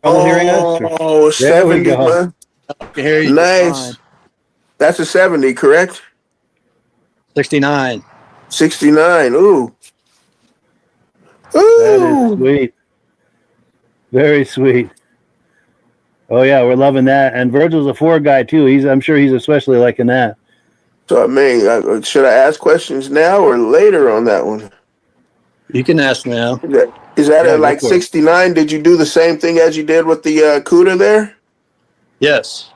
Hearing us? Oh, There we 70, go. man. I can hear you. Nice. That's a 70, correct? 69. 69. Ooh. That Ooh. is sweet. Very sweet. Oh yeah, we're loving that. And Virgil's a Ford guy too. I'm sure he's especially liking that. So, I mean, should I ask questions now or later on that one? You can ask now. Is that Yeah, at go like for it. 69? Did you do the same thing as you did with the CUDA there? Yes.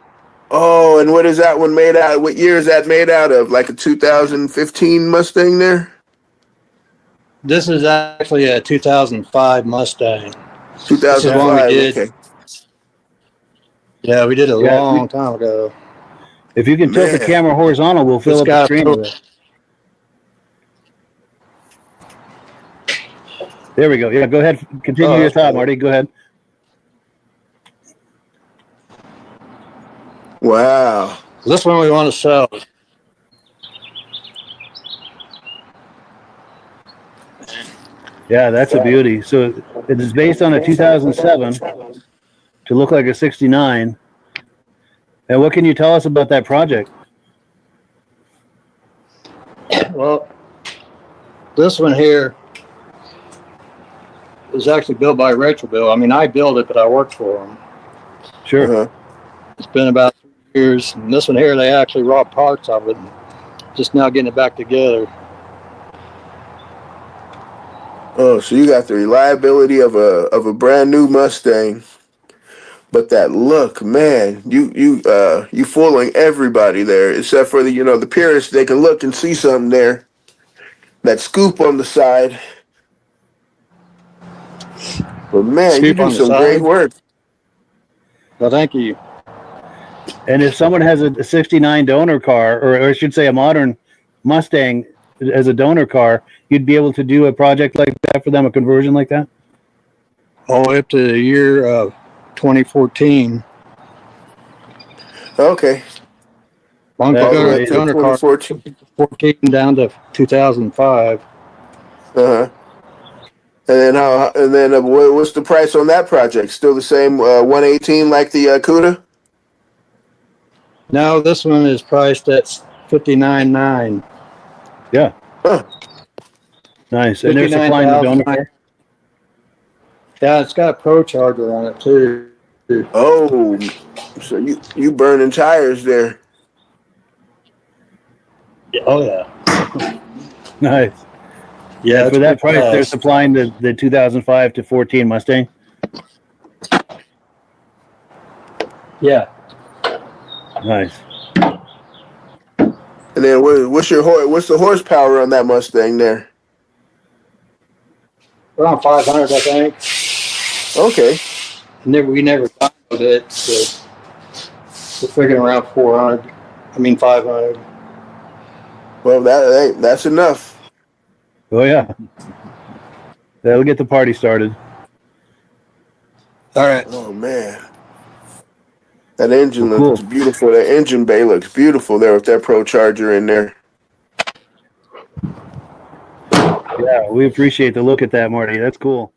Oh, and what is that one made out? What year is that made out of? Like a 2015 Mustang there? This is actually a 2005 Mustang. 2005. did. Okay. Yeah, we did a Yeah, long time ago. If you can tilt the Man. camera horizontal, we'll fill This up the guy screen filled- with it. There we go. Yeah, go ahead. Continue your that's thought, cool. Marty. Go ahead. Wow. This one we want to sell. Yeah, that's a beauty. So it is based on a 2007 to look like a 69. And what can you tell us about that project? Well, this one here was actually built by Retrobill. I mean, I built it, but I worked for them. Sure. Uh-huh. It's been about 3 years. And this one here, they actually raw parts of it. Just now getting it back together. Oh, so you got the reliability of a brand new Mustang, but that look, man, you fooling everybody there, except for the purists. They can look and see something there. That scoop on the side. But man, you Scoop do on the some great side. work. Well, thank you. And if someone has a 69 donor car, or I should say a modern Mustang as a donor car, you'd be able to do a project like that for them, a conversion like that? Oh, up to the year of 2014. Okay. Long That's All the way amazing. up to donor car 2014. 14 down to 2005. Uh-huh. And then what's the price on that project? Still the same 118 like the Cuda? Now this one is priced at $59,900. Yeah. Huh. Nice. And they're supplying the donor car? Yeah, it's got a Pro Charger on it too. Oh, so you burning tires there. Oh yeah. Nice. Yeah, And for that price, they're fast. supplying the 2005 to 14 Mustang? Yeah. Nice. And then what's the horsepower on that Mustang there? Around 500, I think. Okay. We never found it, so we're figuring around 400. I mean 500. Well, that's enough. Oh, yeah. That'll get the party started. All right. Oh man, that engine Well, looks beautiful. That engine bay looks beautiful there with that Pro Charger in there. Yeah, we appreciate the look at that, Marty. That's cool.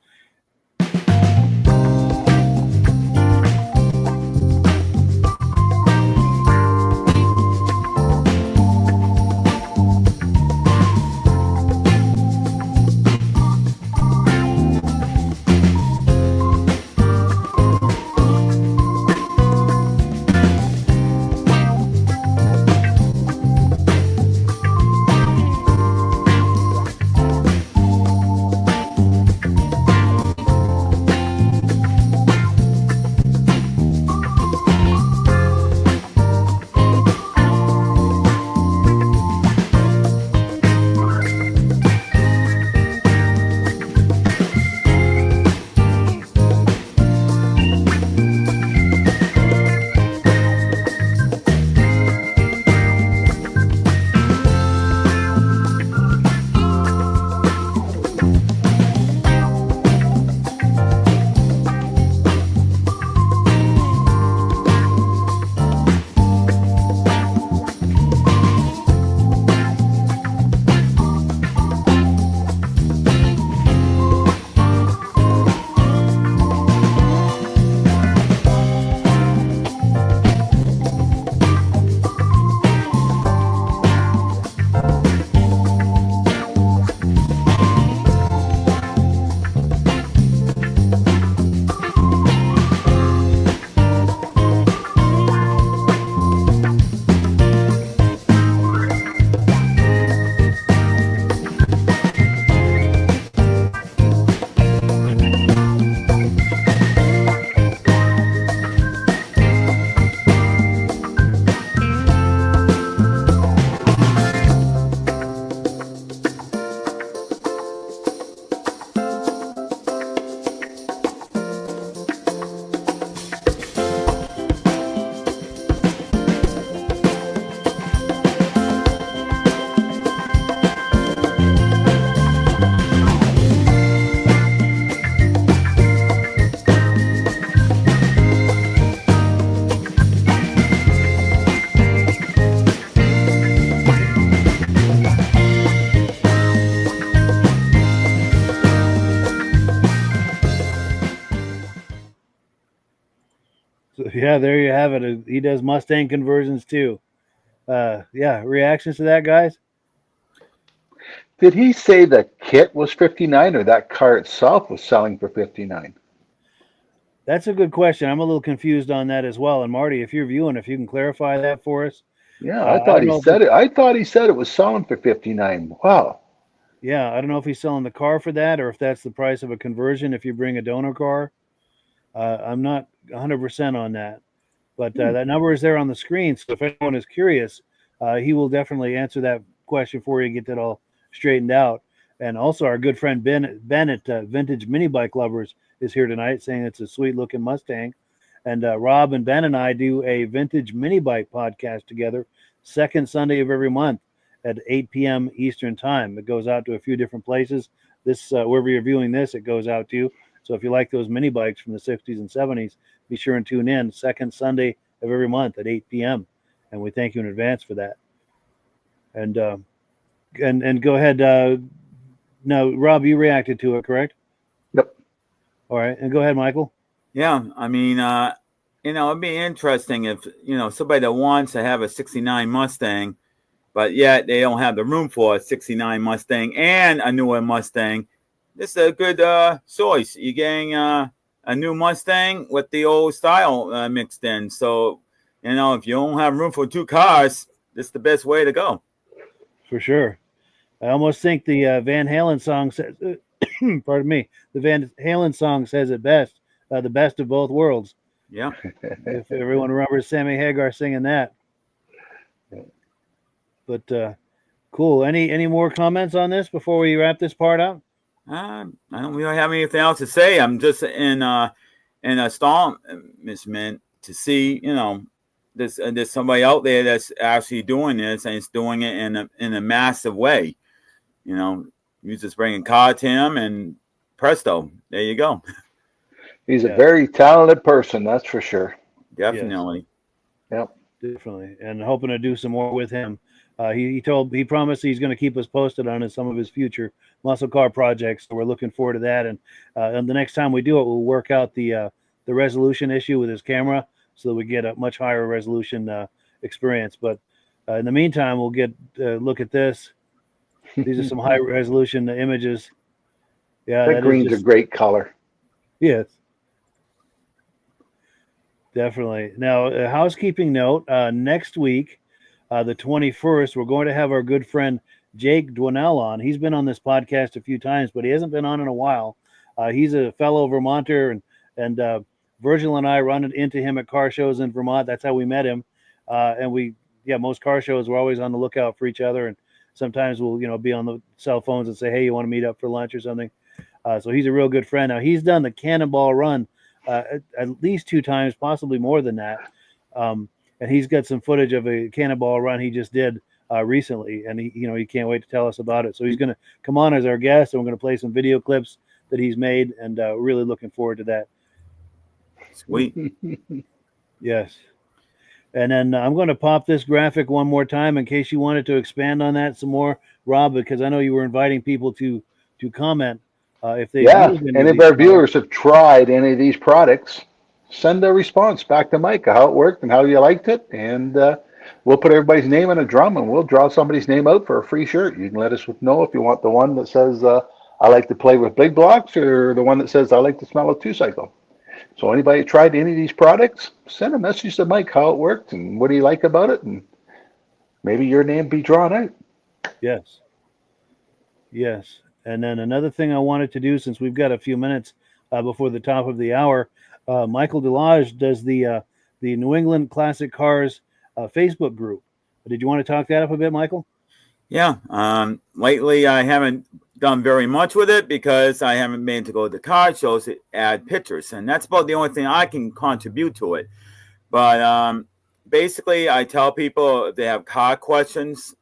So, yeah, there you have it. He does Mustang conversions too. Yeah, reactions to that, guys? Did he say the kit was 59 or that car itself was selling for 59? That's a good question. I'm a little confused on that as well. And Marty, if you're viewing, if you can clarify that for us. Yeah, I don't know if it's, I thought he said it was selling for 59. Wow. yeah, I don't know if he's selling the car for that or if that's the price of a conversion if you bring a donor car. I'm not 100% on that, but that number is there on the screen. So if anyone is curious, he will definitely answer that question for you, get that all straightened out. And also, our good friend Ben at Vintage Mini Bike Lovers is here tonight, saying it's a sweet looking Mustang. And Rob and Ben and I do a vintage mini bike podcast together, second Sunday of every month at 8 p.m. Eastern time. It goes out to a few different places. This wherever you're viewing this, it goes out to. So if you like those mini bikes from the 60s and 70s, be sure and tune in second Sunday of every month at 8 p.m. And we thank you in advance for that. And go ahead. No, Rob, you reacted to it, correct? Yep. All right, and go ahead, Michael. Yeah, I mean, it'd be interesting if somebody that wants to have a '69 Mustang, but yet they don't have the room for a '69 Mustang and a newer Mustang. This is a good choice. You're getting a new Mustang with the old style mixed in. So, if you don't have room for two cars, this is the best way to go. For sure. I almost think the Van Halen song says, pardon me, the Van Halen song says it best, the best of both worlds. Yeah. If everyone remembers Sammy Hagar singing that. But cool. Any more comments on this before we wrap this part up? I don't really have anything else to say. I'm just in astonishment to see, there's somebody out there that's actually doing this, and it's doing it in a massive way. You just bring a car to him, and presto, there you go. He's a very talented person, that's for sure. Definitely. Yes. Yep. Definitely. And hoping to do some more with him. He promised he's going to keep us posted on some of his future muscle car projects. So we're looking forward to that. And the next time we do it, we'll work out the resolution issue with his camera so that we get a much higher resolution experience. But in the meantime, we'll get look at this. These are some high resolution images. Yeah, that green's a great color. Yes. Definitely. Now, a housekeeping note, next week, the 21st, we're going to have our good friend Jake Dwinell on. He's been on this podcast a few times, but he hasn't been on in a while. He's a fellow Vermonter, and Virgil and I run into him at car shows in Vermont. That's how we met him. And most car shows, we're always on the lookout for each other. And sometimes we'll, be on the cell phones and say, hey, you want to meet up for lunch or something? So he's a real good friend. Now, he's done the Cannonball Run at least 2 times, possibly more than that. And he's got some footage of a Cannonball Run he just did recently, and he can't wait to tell us about it. So he's going to come on as our guest, and we're going to play some video clips that he's made, and really looking forward to that. Sweet. Yes. And then I'm going to pop this graphic one more time in case you wanted to expand on that some more, Rob, because I know you were inviting people to comment if they any of our viewers have tried any of these products, send a response back to Mike how it worked and how you liked it, and we'll put everybody's name in a drum and we'll draw somebody's name out for a free shirt. You can let us know if you want the one that says I like to play with big blocks, or the one that says I like to smell a 2-cycle. So anybody tried any of these products, send a message to Mike how it worked and what do you like about it, and maybe your name be drawn out. Yes. And then another thing I wanted to do, since we've got a few minutes before the top of the hour, Michael Delage does the New England Classic Cars Facebook group. Did you want to talk that up a bit, Michael? Yeah. Lately, I haven't done very much with it because I haven't been to go to car shows to add pictures, and that's about the only thing I can contribute to it. But basically, I tell people if they have car questions,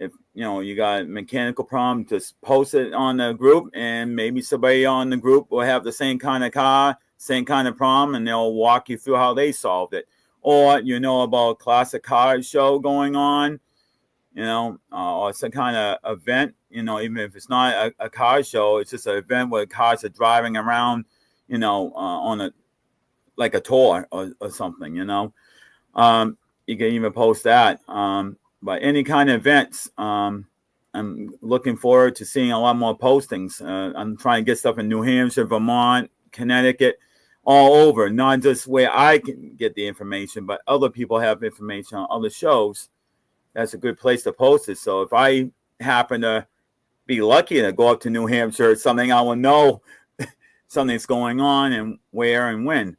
if you got a mechanical problem, just post it on the group, and maybe somebody on the group will have the same kind of car, same kind of problem, and they'll walk you through how they solved it. Or about classic car show going on, or some kind of event, even if it's not a car show, it's just an event where cars are driving around, on a like a tour or something, you know. You can even post that. But any kind of events, I'm looking forward to seeing a lot more postings. I'm trying to get stuff in New Hampshire, Vermont, Connecticut, all over, not just where I can get the information, but other people have information on other shows. That's a good place to post it. So if I happen to be lucky to go up to New Hampshire or something, I will know something's going on and where and when.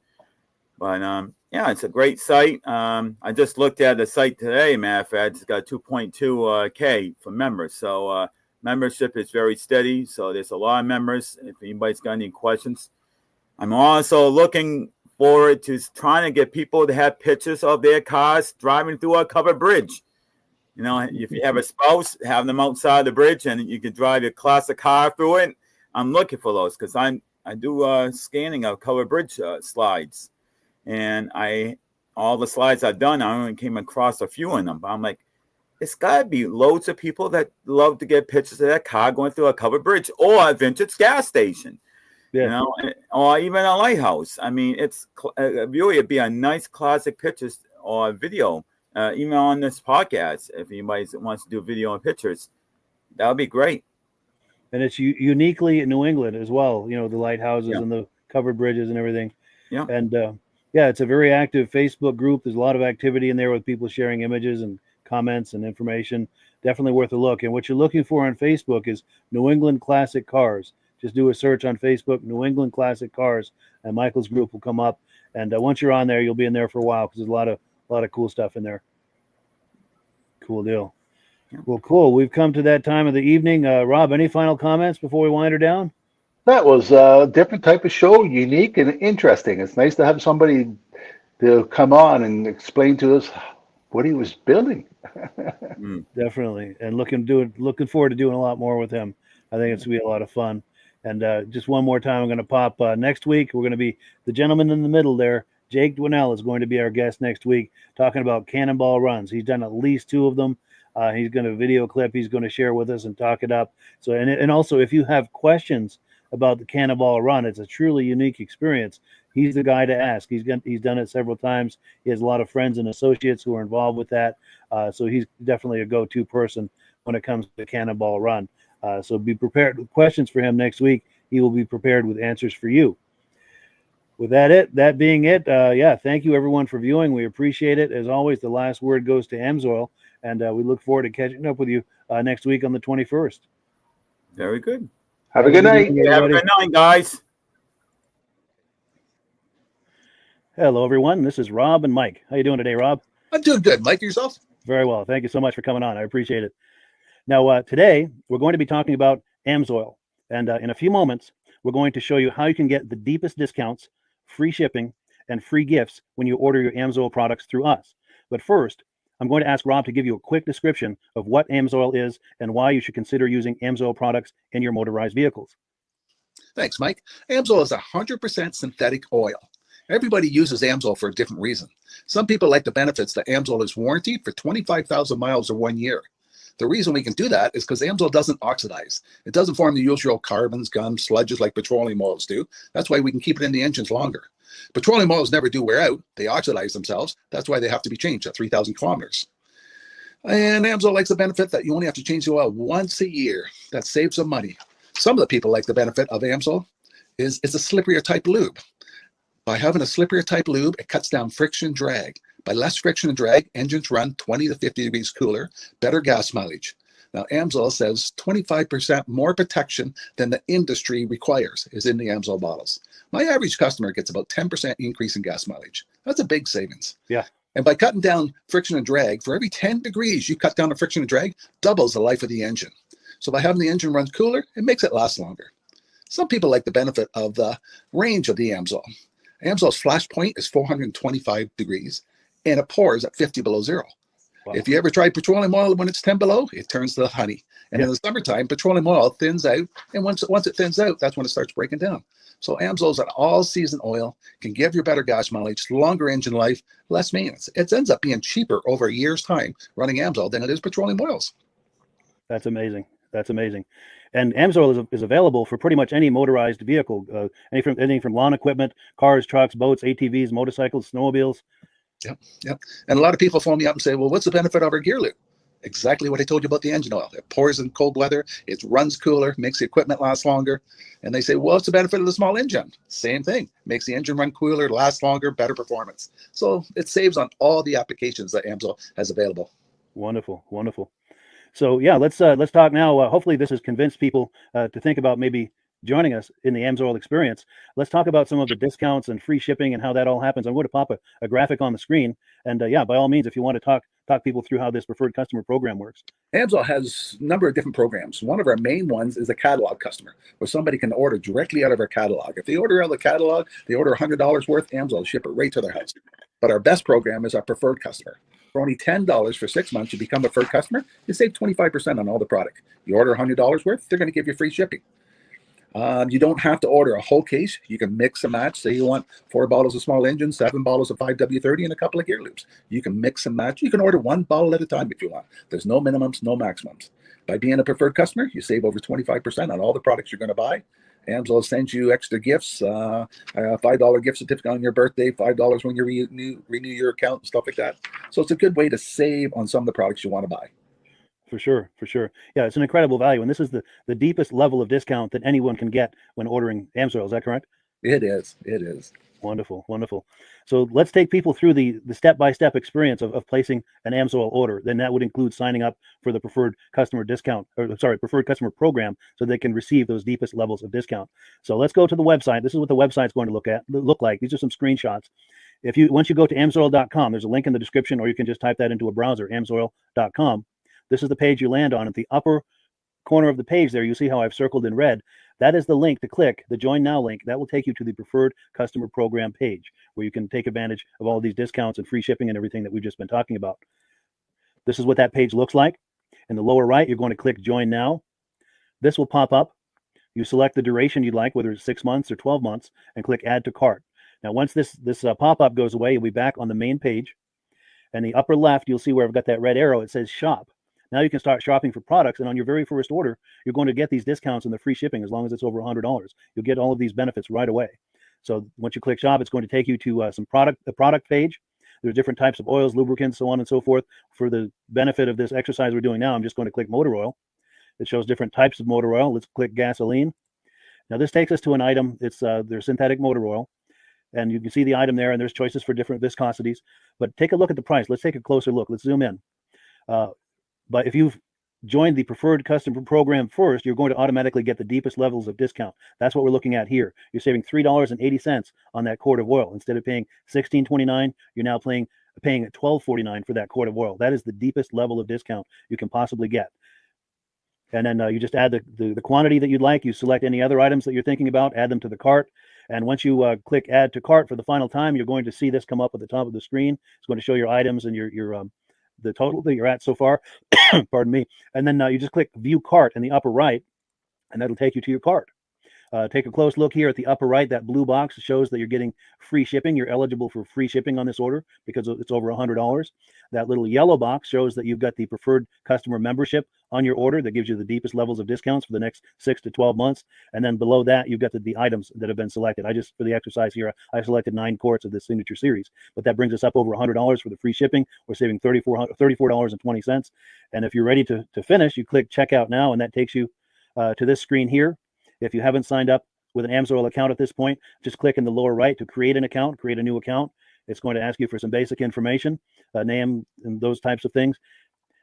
But yeah, it's a great site. I just looked at the site today. Matter of fact, it's got 2.2 K for members. So membership is very steady. So there's a lot of members. If anybody's got any questions, I'm also looking forward to trying to get people to have pictures of their cars driving through a covered bridge. You know, if you have a spouse, have them outside the bridge and you can drive your classic car through it. I'm looking for those because I do scanning of covered bridge slides. And all the slides I've done, I only came across a few in them. But I'm like, it's got to be loads of people that love to get pictures of that car going through a covered bridge or a vintage gas station. Yeah. You know, or even a lighthouse. I mean, it's really it'd be a nice classic pictures or video, even on this podcast. If anybody wants to do video and pictures, that would be great. And it's uniquely in New England as well. You know, the lighthouses and the covered bridges and everything. Yeah. And yeah, it's a very active Facebook group. There's a lot of activity in there with people sharing images and comments and information. Definitely worth a look. And what you're looking for on Facebook is New England Classic Cars. Just do a search on Facebook, New England Classic Cars, and Michael's group will come up. And once you're on there, you'll be in there for a while because there's a lot of cool stuff in there. Cool deal. Yeah. Well, cool. We've come to that time of the evening. Rob, any final comments before we wind her down? That was a different type of show, unique and interesting. It's nice to have somebody to come on and explain to us what he was building. Definitely. And looking forward to doing a lot more with him. I think it's going to be a lot of fun. And just one more time, I'm going to pop next week. We're going to be the gentleman in the middle there. Jake Dwinell is going to be our guest next week, talking about cannonball runs. He's done at least 2 of them. He's going to video clip. He's going to share with us and talk it up. So, and also, if you have questions about the cannonball run, it's a truly unique experience. He's the guy to ask. He's done it several times. He has a lot of friends and associates who are involved with that. So he's definitely a go-to person when it comes to the cannonball run. So be prepared with questions for him next week. He will be prepared with answers for you. With that being it, yeah, thank you everyone for viewing. We appreciate it. As always, the last word goes to Amsoil, and we look forward to catching up with you next week on the 21st. Very good. Have a good night. Have a good night, guys. Hello, everyone. This is Rob and Mike. How you doing today, Rob? I'm doing good. Mike, yourself? Very well. Thank you so much for coming on. I appreciate it. Now, today, we're going to be talking about Amsoil. And in a few moments, we're going to show you how you can get the deepest discounts, free shipping, and free gifts when you order your Amsoil products through us. But first, I'm going to ask Rob to give you a quick description of what Amsoil is and why you should consider using Amsoil products in your motorized vehicles. Thanks, Mike. Amsoil is 100% synthetic oil. Everybody uses Amsoil for a different reason. Some people like the benefits that Amsoil is warranted for 25,000 miles or 1 year. The reason we can do that is because Amsoil doesn't oxidize. It doesn't form the usual carbons, gums, sludges like petroleum oils do. That's why we can keep it in the engines longer. Petroleum oils never do wear out. They oxidize themselves. That's why they have to be changed at 3,000 kilometers. And Amsoil likes the benefit that you only have to change the oil once a year. That saves some money. Some of the people like the benefit of Amsoil is it's a slipperier type lube. By having a slipperier type lube, it cuts down friction and drag. By less friction and drag, engines run 20 to 50 degrees cooler, better gas mileage. Now, Amsoil says 25% more protection than the industry requires is in the Amsoil bottles. My average customer gets about 10% increase in gas mileage. That's a big savings. Yeah. And by cutting down friction and drag, for every 10 degrees you cut down the friction and drag, doubles the life of the engine. So by having the engine run cooler, it makes it last longer. Some people like the benefit of the range of the Amsoil. Amsoil's flash point is 425 degrees, and it pours at 50 below zero. Wow. If you ever tried petroleum oil when it's 10 below, it turns to honey. And in the summertime, petroleum oil thins out, and once it thins out, that's when it starts breaking down. So Amsoil's an all-season oil, can give you better gas mileage, longer engine life, less maintenance. It ends up being cheaper over a year's time running Amsoil than it is petroleum oils. That's amazing. That's amazing. And Amsoil is available for pretty much any motorized vehicle, anything from lawn equipment, cars, trucks, boats, ATVs, motorcycles, snowmobiles. Yep. And a lot of people phone me up and say, well, what's the benefit of our gear lube? Exactly what I told you about the engine oil. It pours in cold weather, it runs cooler, makes the equipment last longer. And they say, well, what's the benefit of the small engine? Same thing. Makes the engine run cooler, last longer, better performance. So it saves on all the applications that Amsoil has available. Wonderful, wonderful. So yeah, let's talk now. Hopefully this has convinced people to think about maybe joining us in the Amsoil experience. Let's talk about some of the discounts and free shipping and how that all happens. I'm going to pop a graphic on the screen. And yeah, by all means, if you want to talk people through how this preferred customer program works. Amsoil has a number of different programs. One of our main ones is a catalog customer, where somebody can order directly out of our catalog. If they order out of the catalog, they order $100 worth, Amsoil will ship it right to their house. But our best program is our preferred customer. For only $10 for 6 months, you become a preferred customer. You save 25% on all the product. You order $100 worth, they're going to give you free shipping. You don't have to order a whole case. You can mix and match. Say you want 4 bottles of small engine, 7 bottles of 5W30, and a couple of gear loops. You can mix and match. You can order 1 bottle at a time if you want. There's no minimums, no maximums. By being a preferred customer, you save over 25% on all the products you're going to buy. Amsoil sends you extra gifts, $5 gift certificate on your birthday, $5 when you renew your account and stuff like that. So it's a good way to save on some of the products you want to buy. For sure. Yeah, it's an incredible value. And this is the deepest level of discount that anyone can get when ordering Amsoil. Is that correct? It is. Wonderful. So let's take people through the step-by-step experience of placing an Amsoil order. Then that would include signing up for the preferred customer preferred customer program, so they can receive those deepest levels of discount. So let's go to the website. This is what the website's going to look like. These are some screenshots. Once you go to amsoil.com, there's a link in the description, or you can just type that into a browser, amsoil.com. This is the page you land on. At the upper corner of the page there, you see how I've circled in red. That is the link to click, the Join Now link. That will take you to the preferred customer program page, where you can take advantage of all these discounts and free shipping and everything that we've just been talking about. This is what that page looks like. In the lower right, you're going to click Join Now. This will pop up. You select the duration you'd like, whether it's 6 months or 12 months, and click Add to Cart. Now, once this pop-up goes away, you'll be back on the main page. And the upper left, you'll see where I've got that red arrow. It says Shop. Now you can start shopping for products, and on your very first order, you're going to get these discounts and the free shipping as long as it's over $100. You'll get all of these benefits right away. So once you click Shop, it's going to take you to the product page. There's different types of oils, lubricants, so on and so forth. For the benefit of this exercise we're doing now, I'm just going to click motor oil. It shows different types of motor oil. Let's click gasoline. Now this takes us to an item. It's their synthetic motor oil. And you can see the item there, and there's choices for different viscosities. But take a look at the price. Let's take a closer look. Let's zoom in. But if you've joined the preferred customer program first, you're going to automatically get the deepest levels of discount. That's what we're looking at here. You're saving $3.80 on that quart of oil. Instead of paying $16.29, you're now paying $12.49 for that quart of oil. That is the deepest level of discount you can possibly get. And then you just add the quantity that you'd like. You select any other items that you're thinking about, add them to the cart. And once you click Add to Cart for the final time, you're going to see this come up at the top of the screen. It's going to show your items and your the total that you're at so far. Pardon me. And then you just click View Cart in the upper right, and that'll take you to your cart. Take a close look here at the upper right. That blue box shows that you're getting free shipping. You're eligible for free shipping on this order because it's over $100. That little yellow box shows that you've got the preferred customer membership on your order that gives you the deepest levels of discounts for the next 6 to 12 months. And then below that, you've got the items that have been selected. For the exercise here, I selected 9 quarts of the signature series, but that brings us up over $100 for the free shipping. We're saving $34.20. And if you're ready to finish, you click Checkout Now, and that takes you to this screen here. If you haven't signed up with an Amsoil account at this point, just click in the lower right to create an account, create a new account. It's going to ask you for some basic information, name and those types of things.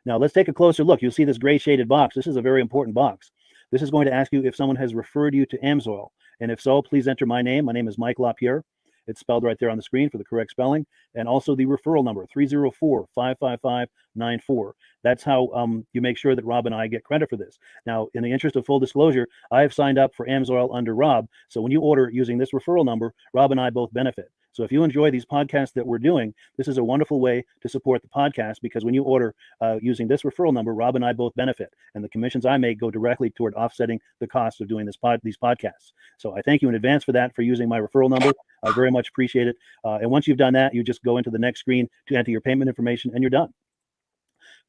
Now let's take a closer look. You'll see this gray shaded box. This is a very important box. This is going to ask you if someone has referred you to Amsoil. And if so, please enter my name. My name is Mike LaPierre. It's spelled right there on the screen for the correct spelling. And also the referral number, 304-555-94. That's how you make sure that Rob and I get credit for this. Now, in the interest of full disclosure, I have signed up for Amsoil under Rob. So when you order using this referral number, Rob and I both benefit. So if you enjoy these podcasts that we're doing, this is a wonderful way to support the podcast, because when you order using this referral number, Rob and I both benefit. And the commissions I make go directly toward offsetting the cost of doing these podcasts. So I thank you in advance for that, for using my referral number. I very much appreciate it. And once you've done that, you just go into the next screen to enter your payment information, and you're done.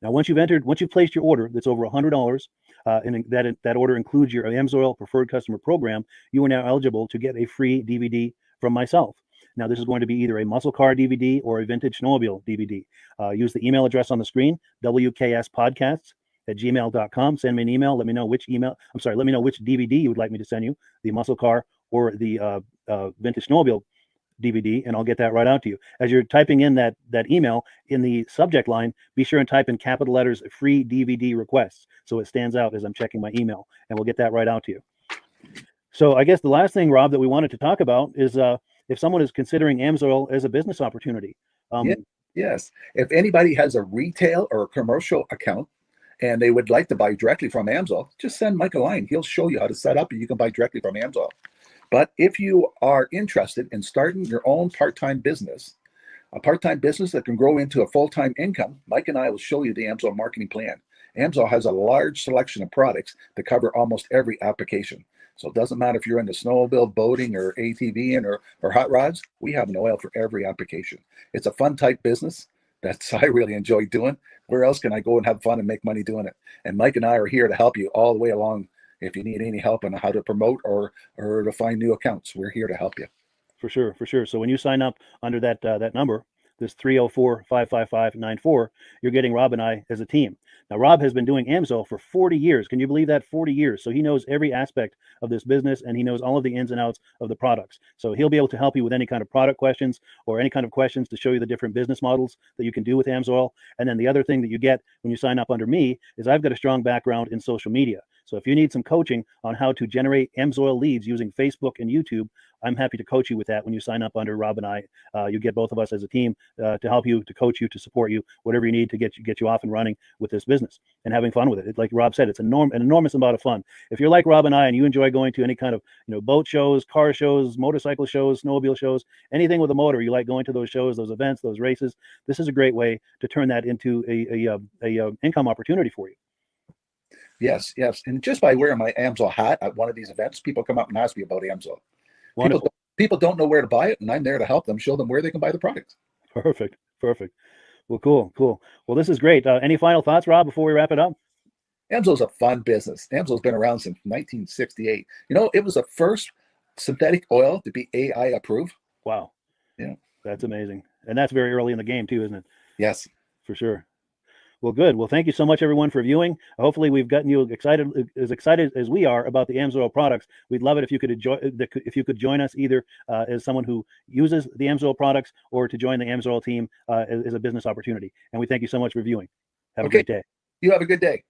Now, once you've placed your order that's over $100, and that order includes your Amsoil preferred customer program, you are now eligible to get a free DVD from myself. Now, this is going to be either a muscle car DVD or a vintage snowmobile DVD. Use the email address on the screen, wkspodcasts@gmail.com. Send me an email. Let me know which DVD you would like me to send you, the muscle car or the vintage snowmobile DVD, and I'll get that right out to you. As you're typing in that email, in the subject line, be sure and type in capital letters "free DVD requests" so it stands out as I'm checking my email, and we'll get that right out to you. So I guess the last thing, Rob, that we wanted to talk about is if someone is considering Amsoil as a business opportunity. Yes. If anybody has a retail or a commercial account and they would like to buy directly from Amsoil, just send Mike a line. He'll show you how to set up and you can buy directly from Amsoil. But if you are interested in starting your own part-time business, a part-time business that can grow into a full-time income, Mike and I will show you the Amsoil marketing plan. Amsoil has a large selection of products that cover almost every application. So it doesn't matter if you're into snowmobile, boating, or ATVing or hot rods, we have an oil for every application. It's a fun type business that's I really enjoy doing. Where else can I go and have fun and make money doing it? And Mike and I are here to help you all the way along. If you need any help on how to promote or to find new accounts, we're here to help you. For sure. So when you sign up under that number, this 304-555-94, you're getting Rob and I as a team. Now, Rob has been doing Amsoil for 40 years. Can you believe that? 40 years. So he knows every aspect of this business, and he knows all of the ins and outs of the products. So he'll be able to help you with any kind of product questions or any kind of questions to show you the different business models that you can do with Amsoil. And then the other thing that you get when you sign up under me is I've got a strong background in social media. So if you need some coaching on how to generate Amsoil leads using Facebook and YouTube, I'm happy to coach you with that when you sign up under Rob and I. You get both of us as a team to help you, to coach you, to support you, whatever you need to get you off and running with this business and having fun with it. Like Rob said, it's an enormous amount of fun. If you're like Rob and I and you enjoy going to any kind of boat shows, car shows, motorcycle shows, snowmobile shows, anything with a motor, you like going to those shows, those events, those races, this is a great way to turn that into a income opportunity for you. Yes. And just by wearing my Amsoil hat at one of these events, people come up and ask me about Amsoil. People don't know where to buy it, and I'm there to help them, show them where they can buy the product. Perfect. Well, cool. Well, this is great. Any final thoughts, Rob, before we wrap it up? Amsoil's a fun business. Amsoil's been around since 1968. It was the first synthetic oil to be AI approved. Wow. Yeah. That's amazing. And that's very early in the game too, isn't it? Yes. For sure. Well, good. Well, thank you so much, everyone, for viewing. Hopefully, we've gotten you excited as we are about the Amsoil products. We'd love it if you could join us either as someone who uses the Amsoil products or to join the Amsoil team as a business opportunity. And we thank you so much for viewing. Have a great day. You have a good day.